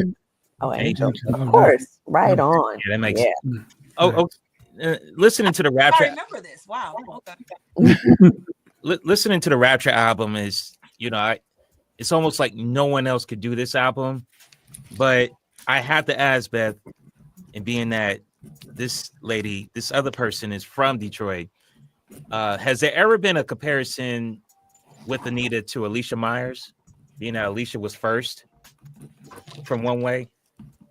Oh, Angel. Of course. Right on. Yeah, that makes Yeah. sense. Oh, listening to the I Rapture. remember this. Wow. Okay. Listening to the Rapture album is, it's almost like no one else could do this album. But I have to ask Beth, and being that this other person is from Detroit, has there ever been a comparison with Anita to Alicia Myers? Being that Alicia was first from One Way?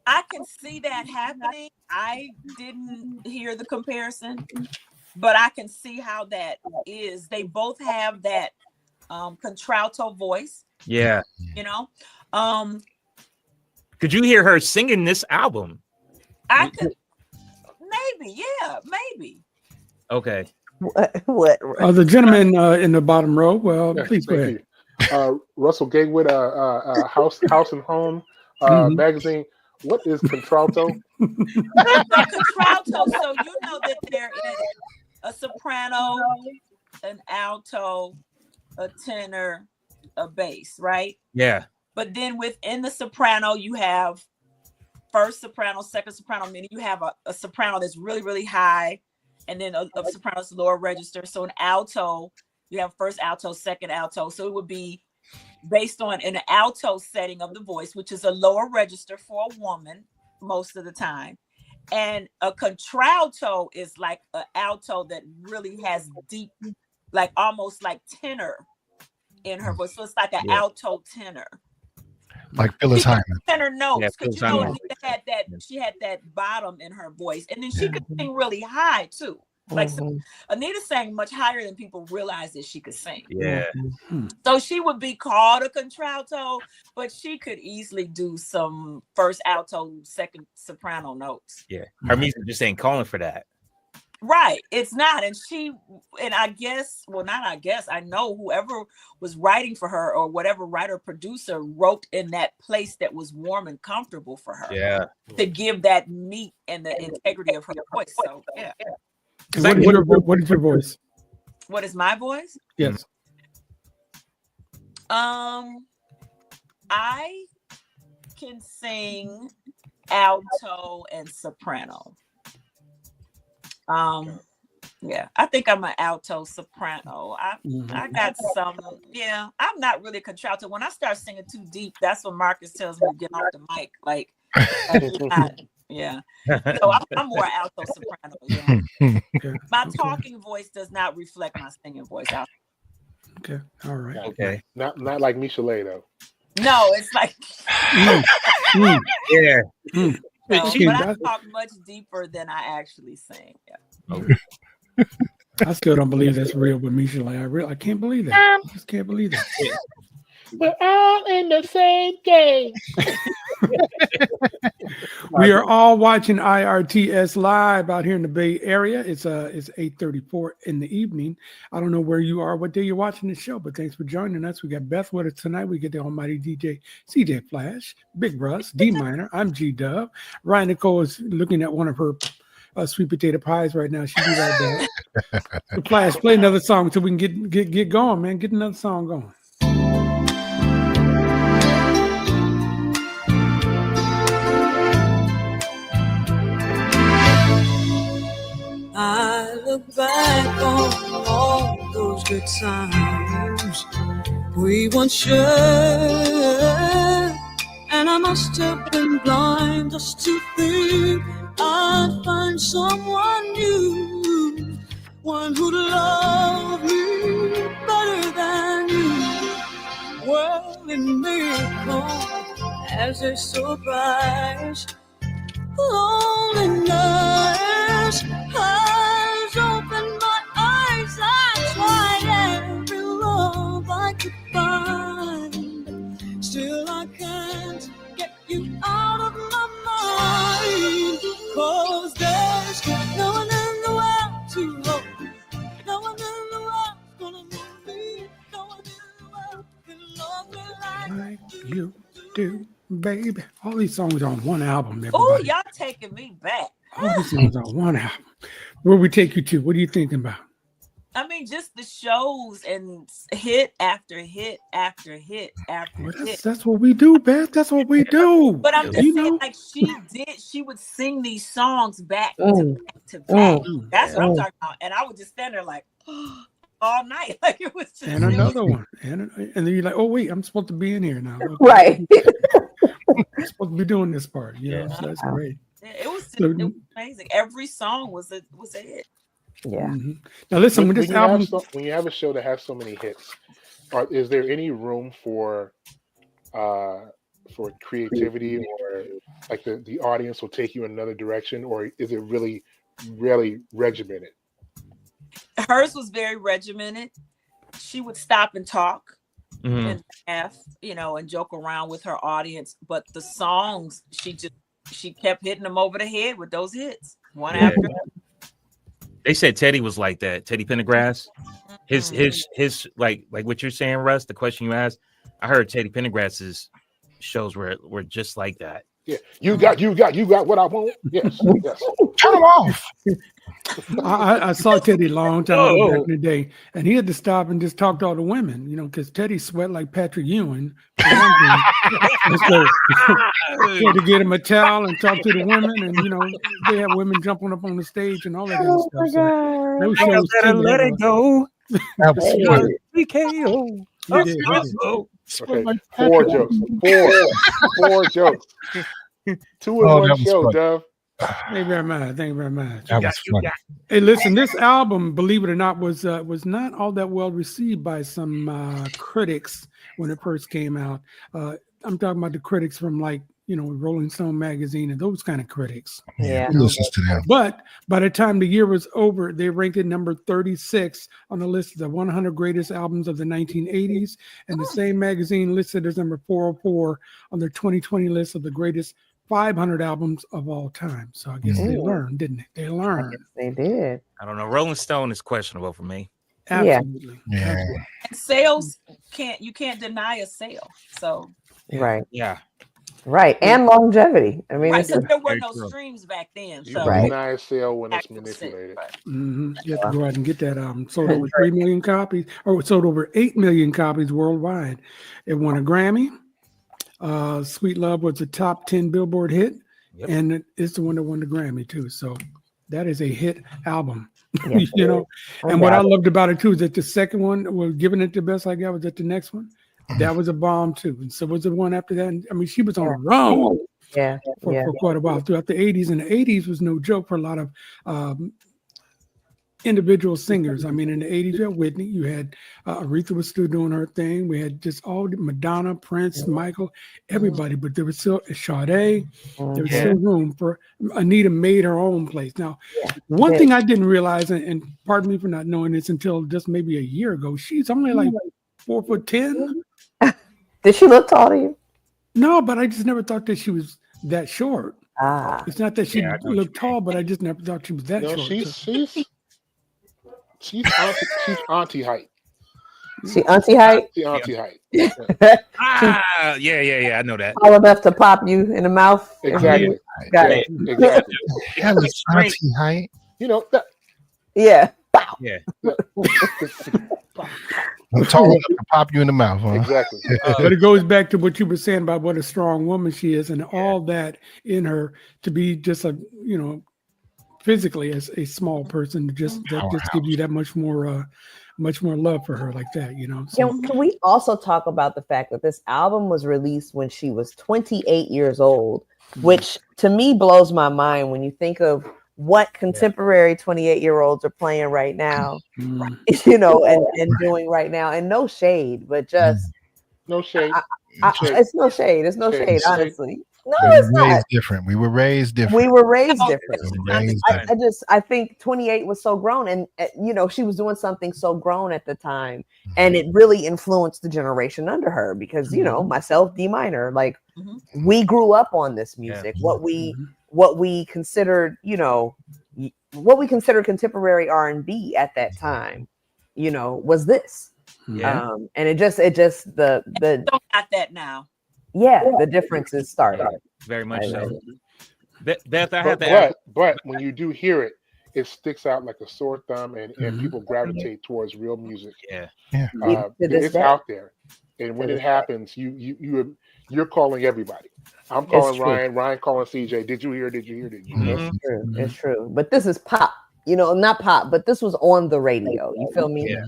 I can see that happening. I didn't hear the comparison, but I can see how that is. They both have that contralto voice. Yeah. Could you hear her singing this album? I could. Maybe. Yeah. Maybe. Okay. What? The gentleman in the bottom row. Well, please go ahead. Russell Gaywood, House and Home magazine. What is contralto? Contralto. So you know that there is a soprano, an alto, a tenor, a bass, right? Yeah. But then within the soprano, you have first soprano, second soprano, meaning you have a soprano that's really, really high, and then a soprano's lower register. So an alto, you have first alto, second alto. So it would be based on an alto setting of the voice, which is a lower register for a woman most of the time. And a contralto is like an alto that really has deep, like almost like tenor in her voice. So it's like an alto tenor. Like Phyllis Hyman. Tenor notes, because Hyman. she had that bottom in her voice. And then she could sing really high too. Like Anita sang much higher than people realized that she could sing. Yeah. So she would be called a contralto, but she could easily do some first alto, second soprano notes. Yeah. Her music just ain't calling for that. Right. It's not. And I know whoever was writing for her or whatever writer producer wrote in that place that was warm and comfortable for her. Yeah. To give that meat and the integrity of her voice. So yeah. What is your voice? What is my voice? Yes. I can sing alto and soprano. Yeah, I think I'm an alto soprano. I got some. Yeah, I'm not really a contralto. When I start singing too deep, that's when Marcus tells me to get off the mic. Like, yeah. So I'm more alto soprano. Yeah. My talking voice does not reflect my singing voice. Okay. All right. Okay. Not like Michelet though. No, it's like. Yeah. No, but I talk much deeper than I actually sing. Yeah. Okay. I still don't believe that's real with Michelet. I can't believe that. I just can't believe that. We're all in the same game. We are all watching IRTS live out here in the Bay Area. It's 8:34 in the evening. I don't know where you are, what day you're watching the show, but thanks for joining us. We got Beth with us tonight. We get the almighty DJ CJ Flash, Big Russ, D Minor. I'm G Dub. Ryan Nicole is looking at one of her sweet potato pies right now. She'll be right back. So Flash, play another song so we can get going, man. Get another song going. I look back on all those good times we once shared, and I must have been blind just to think I'd find someone new, one who'd love me better than you. Well, it may come as a surprise. Loneliness has opened my eyes. I tried every love I could find. Still I can't get you out of my mind. 'Cause there's no one in the world to hold, no one in the world you do, baby. All these songs on one album. Oh, Everybody. y'all taking me back. All these songs on one album. Where we take you to? What are you thinking about? I mean, just the shows and hit after hit after hit after Well, hit. that's what we do, Beth. That's what we do. But I'm just saying, like she would sing these songs back to back to back. That's what I'm talking about. And I would just stand there like all night, like it was just. And another one, and then you're like, oh wait, I'm supposed to be in here now. Okay. Right. I'm supposed to be doing this part. You know, so that's great. Yeah, it was amazing. Every song was a hit. Yeah. Mm-hmm. Now listen, when you have a show that has so many hits, is there any room for creativity, or like the audience will take you in another direction, or is it really regimented? Hers was very regimented. She would stop and talk and laugh, and joke around with her audience. But the songs, she kept hitting them over the head with those hits, one after another. They said Teddy was like that. Teddy Pendergrass, his like what you're saying, Russ. The question you asked, I heard Teddy Pendergrass's shows were just like that. Yeah, you got what I want. Yes, yes. Turn them off. I saw Teddy a long time back in the day, and he had to stop and just talk to all the women, because Teddy sweat like Patrick Ewing. So he had to get him a towel and talk to the women, and they have women jumping up on the stage and all that kind of stuff. So those shows better let it go. Absolutely. PKO. Okay, four jokes. Four jokes. 2 in one show, Dove. Thank you very much. Thank you very much. That was funny. Hey, listen, this album, believe it or not, was not all that well received by some critics when it first came out. I'm talking about the critics from Rolling Stone magazine and those kind of critics. Yeah. Who listens to them? But by the time the year was over, they ranked it number 36 on the list of the 100 greatest albums of the 1980s. And the same magazine listed as number 404 on their 2020 list of the greatest 500 albums of all time. So I guess they learned, didn't they? They learned. They did. I don't know. Rolling Stone is questionable for me. Absolutely. Yeah. Absolutely. And sales you can't deny a sale. So Right. Yeah. Right. And longevity. I mean, so there were no streams back then. So Right. Deny a sale when it's manipulated. Mm-hmm. You have to go out and get that album. Sold over 3 million copies, or sold over 8 million copies worldwide. It won a Grammy. Sweet Love was a top 10 Billboard hit, and it's the one that won the Grammy too. So that is a hit album. Yes, And what I loved about it too is that the second one was giving it the best I got was that the next one. That was a bomb too. And so was the one after that. And, I mean, she was on a run for quite a while throughout the 80s. And the 80s was no joke for a lot of individual singers. I mean, in the 80s, you had Whitney, you had Aretha was still doing her thing. We had just all the Madonna, Prince, Michael, everybody. But there was still Sade. There was still room for Anita made her own place. Now, one thing I didn't realize, and pardon me for not knowing this until just maybe a year ago, she's only like 4'10". Did she look tall to you? No, but I just never thought that she was that short. It's not that she looked tall, but I just never thought she was that short. She's auntie height. She auntie height? She auntie height. Yeah, I know that. All enough to pop you in the mouth. Exactly. Got it. Exactly. That was auntie height. That. Yeah. Wow. Yeah. I'm tall enough to pop you in the mouth, huh? Exactly. But it goes back to what you were saying about what a strong woman she is, and all that in her to be just a physically as a small person, that just gives you that much more love for her like that, So, can we also talk about the fact that this album was released when she was 28 years old, which to me blows my mind when you think of what contemporary 28-year-olds are playing right now, and doing right now. And no shade, but just no shade. It's no shade. It's no shade, honestly. No, it's not. We were raised different. We were raised different. I think 28 was so grown, and she was doing something so grown at the time, and it really influenced the generation under her because myself, D minor, like we grew up on this music. What we considered, what we considered contemporary R&B at that time, was this. And it just the don't got that now. Yeah, the difference is starting. Very much I so. know. Beth, I have to ask. But when you do hear it, it sticks out like a sore thumb, and Mhm. people gravitate towards real music. Yeah. To this It's day. out there, and when To it this happens, you're calling everybody. I'm It's calling true. Ryan calling CJ. Did you hear? Did you hear? Did you hear? It's true. It's true. But this is pop. You know, not pop, but this was on the radio. You feel me? Yeah.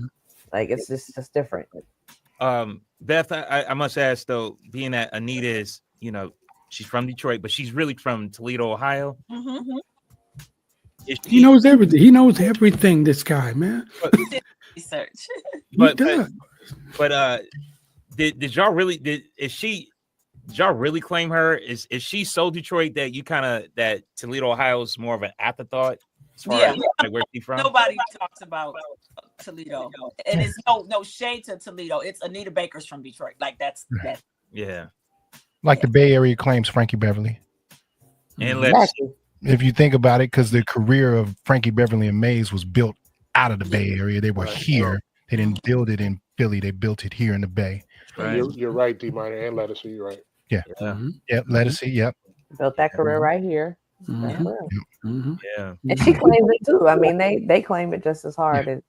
Like it's just different. Beth, I must ask though, being that Anita is, you know, she's from Detroit, but she's really from Toledo, Ohio. Mm-hmm. He knows everything. He knows everything. This guy, man. Research. But did y'all really did y'all really claim her? Is she so Detroit that you kind of that Toledo, Ohio is more of an afterthought? As far as, like, where she's from? Nobody talks about Toledo, and it's no shade to Toledo. It's Anita Baker's from Detroit. Like that's that. Yeah. Like the Bay Area claims Frankie Beverly. And let's If you think about it, because the career of Frankie Beverly and Mays was built out of the Bay Area. They were here. They didn't build it in Philly. They built it here in the Bay. Right. You're right, D minor and Lettuce. You're right. Yeah. Yep. Lettuce. Yep. Built that career right here. Yeah. And she claims it too. I mean, they claim it just as hard,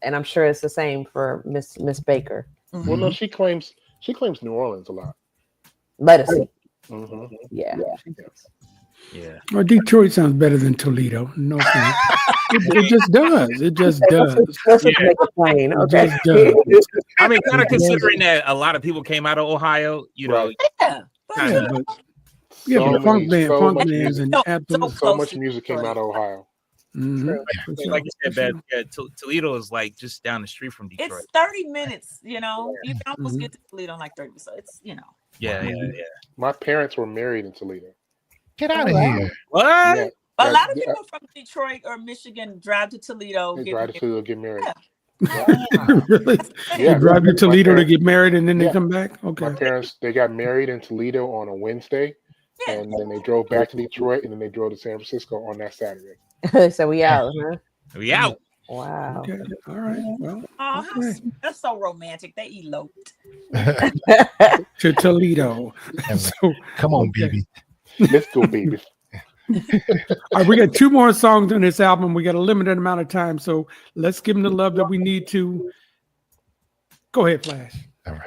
and I'm sure it's the same for Miss Baker. Well, no, she claims New Orleans a lot. Lettuce. Yeah. Yeah. Well, Detroit sounds better than Toledo. No, it just does. It just does. Let's just make it plain. Okay. It just does. I mean, kind of considering that a lot of people came out of Ohio, you know. Yeah. But funk bands, and absolutely so much music came out of Ohio. Like you said, Beth, Toledo is like just down the street from Detroit. It's 30 minutes, you know. You can almost get to Toledo in like 30 minutes. So it's, you know. Yeah. My parents were married in Toledo. Get out of here. What? Yeah, a lot of people from Detroit or Michigan drive to Toledo. They drive to Toledo, get married. Really? Yeah. They drive to Toledo to get married and then they come back? Okay. My parents, they got married in Toledo on a Wednesday, and then they drove back to Detroit, and then they drove to San Francisco on that Saturday. So we out, huh? We out. Wow. Okay. All right. Well, That's so romantic. They eloped to Toledo. So, come on, baby. Let's go, baby. All right, we got 2 more songs on this album. We got a limited amount of time, so let's give them the love that we need to. Go ahead, Flash. All right.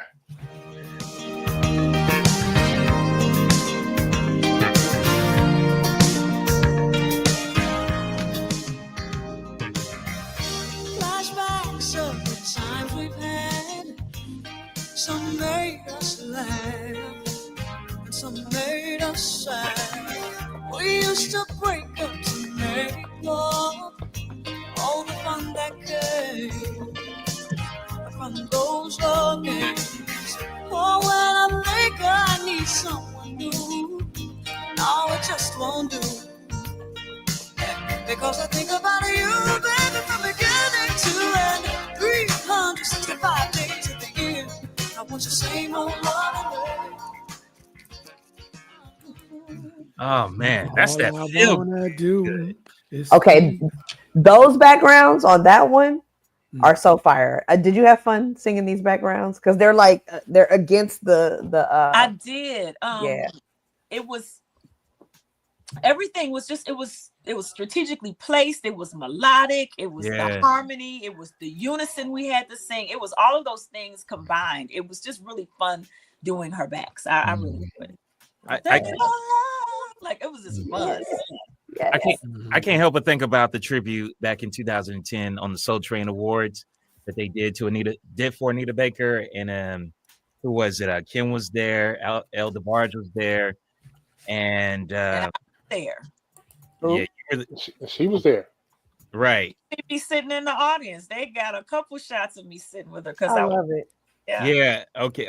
Flashbacks of the times we've had. Some made us laugh, and some made us sad. We used to break up to make love. All the fun that came from those love games. Oh, when I think I need someone new, no, it just won't do. Because I think about you, baby, from beginning to end. 365 days of the year. I want your same old love. Oh man, that's that All I feel wanna do good. is Okay, those backgrounds on that one are so fire. Did you have fun singing these backgrounds? Because they're like they're against the. I did. Yeah. It was. Everything was just. It was strategically placed. It was melodic. It was the harmony. It was the unison we had to sing. It was all of those things combined. It was just really fun doing her backs. I really enjoyed it. Like it was just fun. Yeah. I can't help but think about the tribute back in 2010 on the Soul Train Awards that they did for Anita Baker, and who was it? Kim was there, El DeBarge was there, and there. Yeah, she was there. Right. She'd be sitting in the audience. They got a couple shots of me sitting with her because I love it. Yeah. Okay.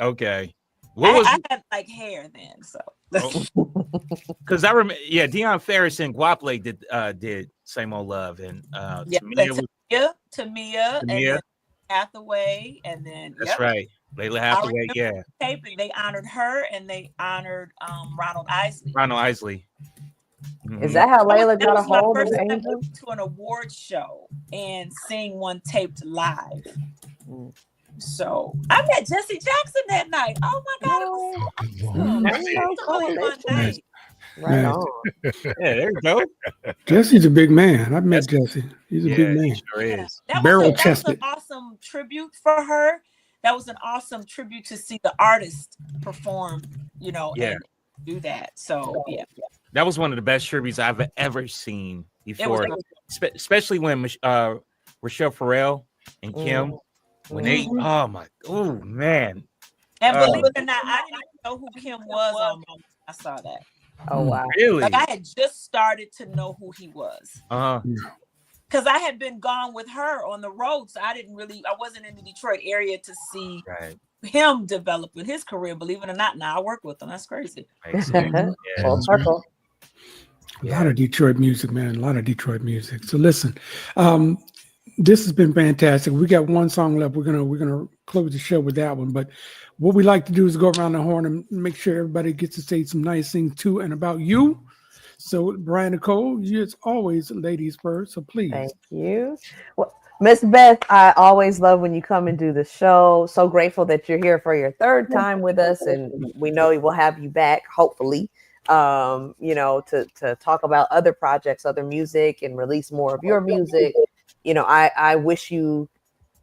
I had like hair then, so. Because I remember, Deion Ferris and Guaple did Same Old Love, and Tamia, and then Hathaway, and then that's right, Layla Hathaway. Yeah, taping. They honored her, and they honored Ronald Isley. Mm-hmm. Is that how Layla got a hold of Angel? Angel? To an award show and seeing one taped live. So I met Jesse Jackson that night. Oh my God, it was so awesome. It was a fun night. Right on. Yeah, there you go. Jesse's a big man. I've met Jesse. He's a big man. He sure is. That was Barrel an chested. awesome tribute for her. That was an awesome tribute to see the artist perform, you know, and do that. So yeah. That was one of the best tributes I've ever seen before, especially when Rochelle Farrell and Kim, when they, oh man. And believe it or not, I didn't even know who Kim was when I saw that. Oh wow! Really? Like I had just started to know who he was. Because I had been gone with her on the road, so I wasn't in the Detroit area to see him developing his career. Believe it or not, now I work with him. That's crazy. Full circle. A lot of Detroit music, man. A lot of Detroit music. So listen, this has been fantastic. We got one song left. We're gonna close the show with that one. But what we like to do is go around the horn and make sure everybody gets to say some nice things to and about you. So Brian Nicole, it's always ladies first. So please. Thank you. Well, Miss Beth, I always love when you come and do the show. So grateful that you're here for your third time with us, and we know we'll have you back, hopefully. You know, to talk about other projects, other music, and release more of your music. You know, I wish you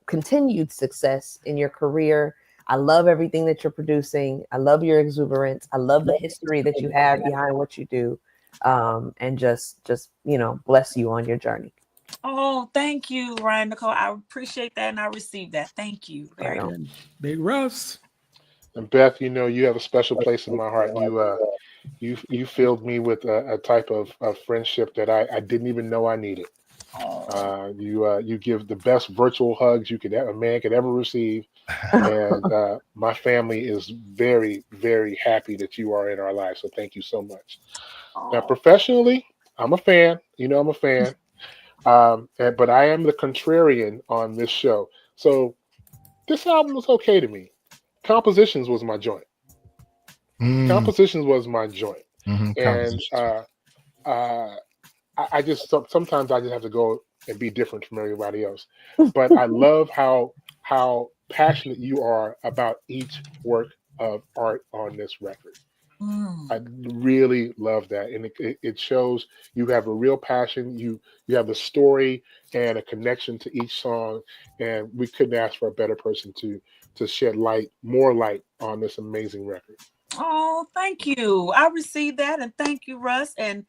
continued success in your career. I love everything that you're producing. I love your exuberance. I love the history that you have behind what you do. And just, you know, bless you on your journey. Oh, thank you, Ryan Nicole. I appreciate that and I received that. Thank you. Very much. Big Russ. And Beth, you know, you have a special place in my heart. You filled me with a type of friendship that I didn't even know I needed. You give the best virtual hugs a man could ever receive, and my family is very, very happy that you are in our lives. So thank you so much. Now, professionally, I'm a fan. You know, I'm a fan, but I am the contrarian on this show. So this album was okay to me. Compositions was my joint. Compositions was my joint, and I just sometimes I just have to go and be different from everybody else. But I love how passionate you are about each work of art on this record. I really love that, and it shows you have a real passion. You have a story and a connection to each song, and we couldn't ask for a better person to shed more light on this amazing record. Oh, thank you. I received that, and thank you, Russ. And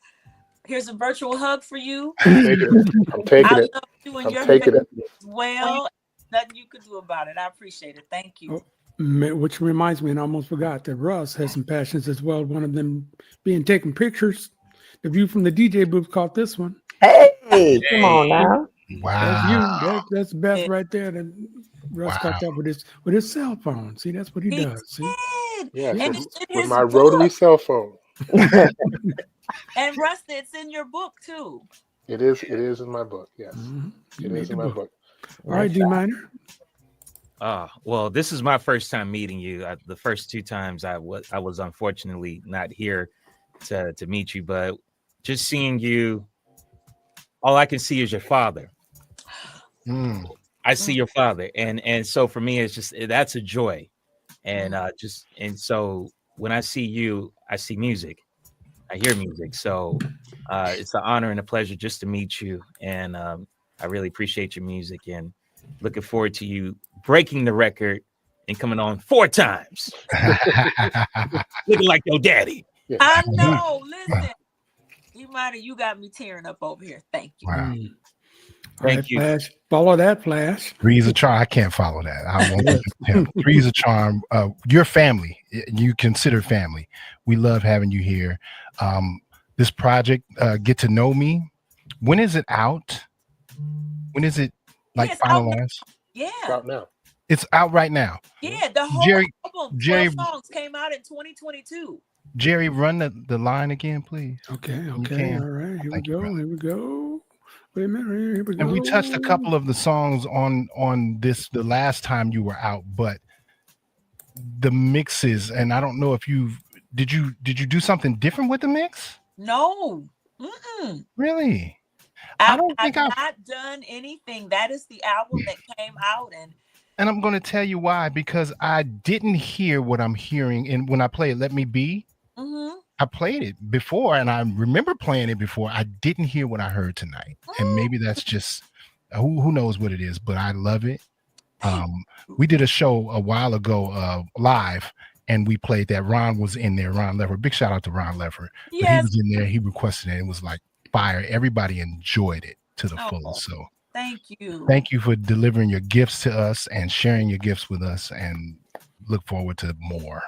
here's a virtual hug for you. I'm taking it. Love you and your taking it as well. Nothing you could do about it. I appreciate it. Thank you. Which reminds me, and I almost forgot that Russ has some passions as well. One of them being taking pictures. The view from the DJ booth caught this one. Hey, come on now. Wow. That's Beth right there. That Russ caught that with his cell phone. See, that's what he does. See? Yeah, with my rotary cell phone. And Russ, it's in your book too. It is in my book. Yes, it is in my book. All right, D minor. Well, this is my first time meeting you. The first two times I was unfortunately not here to meet you, but just seeing you, all I can see is your father. I see your father, and so for me, it's just that's a joy, and so when I see you, I see music, I hear music. So it's an honor and a pleasure just to meet you, and I really appreciate your music, and looking forward to you breaking the record and coming on 4 times, looking like your daddy. I know. Listen, you got me tearing up over here. Thank you. Wow. Thank you. Flash. Follow that, Flash. Three's a charm. I can't follow that. I won't. Three's a charm. Your family, you consider family. We love having you here. This project, Get to Know Me. When is it out? When is it finalized? It's out now. It's out right now. Yeah, the whole album, 12 songs came out in 2022. Jerry, run the line again, please. Okay. All right. Here we go. Wait a minute. Here we go. And we touched a couple of the songs on this the last time you were out, but the mixes, and I don't know if did you do something different with the mix? No. Really? I've not done anything. That is the album that came out, and And I'm going to tell you why, because I didn't hear what I'm hearing. And when I played Let Me Be, I played it before and I remember playing it before. I didn't hear what I heard tonight. And maybe that's just who knows what it is, but I love it. We did a show a while ago live, and we played that. Ron was in there. Ron Lever. Big shout out to Ron Lever. Yes. But he was in there. He requested it. It was like fire. Everybody enjoyed it to the fullest. So thank you. Thank you for delivering your gifts to us and sharing your gifts with us, and look forward to more.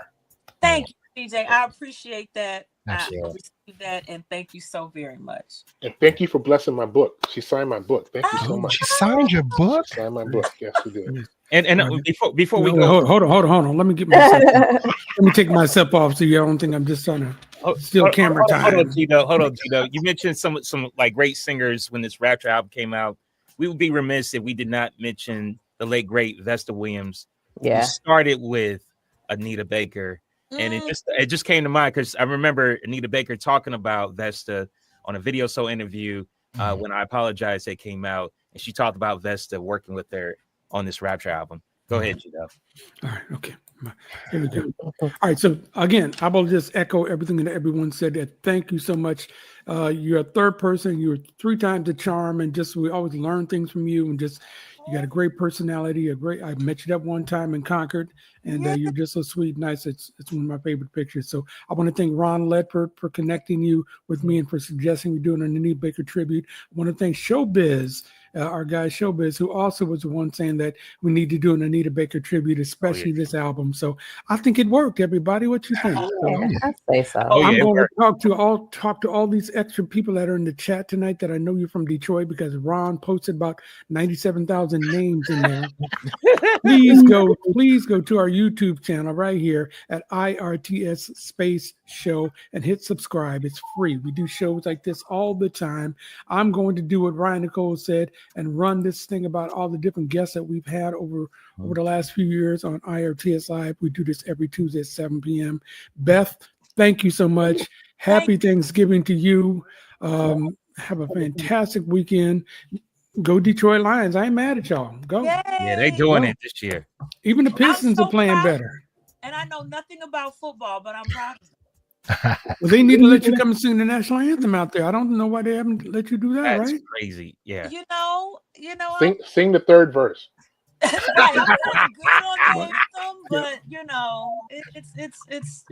Thank you, DJ. I appreciate that. Absolutely. I received that, and thank you so very much. And thank you for blessing my book. She signed my book. Thank you so much. She signed your book? She signed my book. Yes, she did. And before we go, hold on. Let me get myself. Let me take myself off, so you don't think I'm just trying to steal camera time. Hold on, Gino. You mentioned some like great singers when this Rapture album came out. We would be remiss if we did not mention the late great Vesta Williams. Yeah. Who started with Anita Baker. And it just came to mind because I remember Anita Baker talking about Vesta on a Video Soul interview when I Apologize that came out, and she talked about Vesta working with her on this Rapture album. Go ahead, Gino. All right, okay. Here we go. All right, so again, I will just echo everything that everyone said. That thank you so much. You're a third person. You're 3 times the charm, and just we always learn things from you, and just you got a great personality. I met you that one time in Concord, and you're just so sweet, nice. It's one of my favorite pictures. So I want to thank Ron Ledford for connecting you with me and for suggesting we do an Anita Baker tribute. I want to thank Showbiz. Our guy Showbiz, who also was the one saying that we need to do an Anita Baker tribute, especially this album. So I think it worked. Everybody, what you think? I say so. I'm going to talk to all these extra people that are in the chat tonight that I know you're from Detroit, because Ron posted about 97,000 names in there. Please go to our YouTube channel right here at IRTS Space Show and hit subscribe. It's free. We do shows like this all the time. I'm going to do what Ryan Nicole said and run this thing about all the different guests that we've had over the last few years on IRTS Live. We do this every Tuesday at 7 p.m. Beth, thank you so much. Happy Thanksgiving to you. Have a fantastic weekend. Go Detroit Lions. I ain't mad at y'all. Go. Yay. Yeah, they doing it this year. Even the Pistons are playing better. And I know nothing about football, but I'm proud of them. Well, they need to let you come and sing the national anthem out there. I don't know why they haven't let you do that. That's right? Crazy. Yeah. You know. Sing the third verse. Right, I'm not good on the anthem, but it's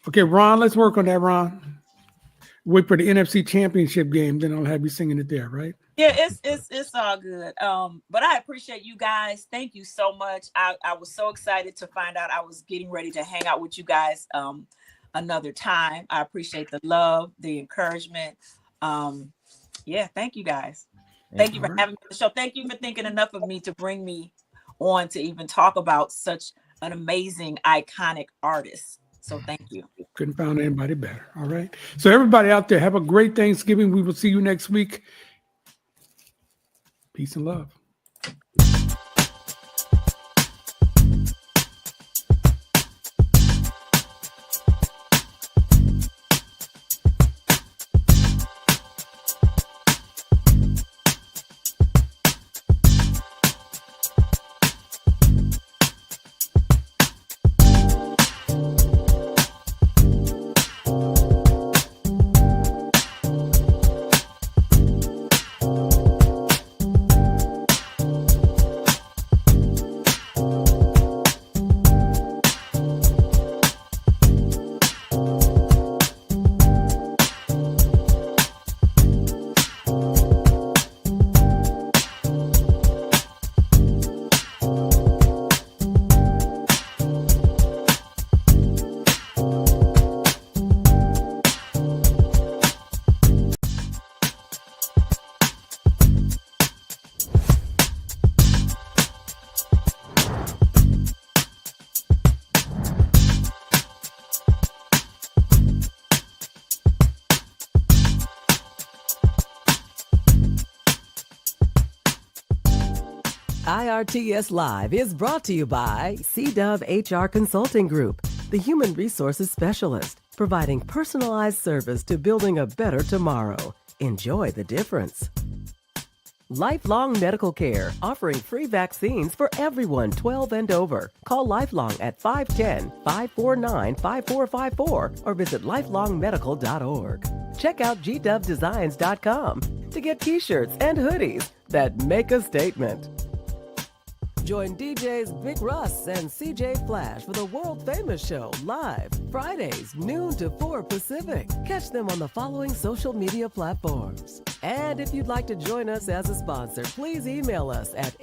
Okay, Ron, let's work on that, Ron. Wait for the NFC Championship game, then I'll have you singing it there, right? Yeah, it's all good. But I appreciate you guys. Thank you so much. I was so excited to find out I was getting ready to hang out with you guys another time. I appreciate the love, the encouragement. Thank you guys. Thank you for having me on the show. Thank you for thinking enough of me to bring me on to even talk about such an amazing, iconic artist. So thank you. Couldn't find anybody better. All right. So everybody out there, have a great Thanksgiving. We will see you next week. Peace and love. IRTS Live is brought to you by CDove HR Consulting Group, the human resources specialist, providing personalized service to building a better tomorrow. Enjoy the difference. Lifelong Medical Care, offering free vaccines for everyone 12 and over. Call Lifelong at 510-549-5454 or visit lifelongmedical.org. Check out gdubdesigns.com to get t-shirts and hoodies that make a statement. Join DJs Big Russ and CJ Flash for the world-famous show live Fridays, noon to 4 Pacific. Catch them on the following social media platforms. And if you'd like to join us as a sponsor, please email us at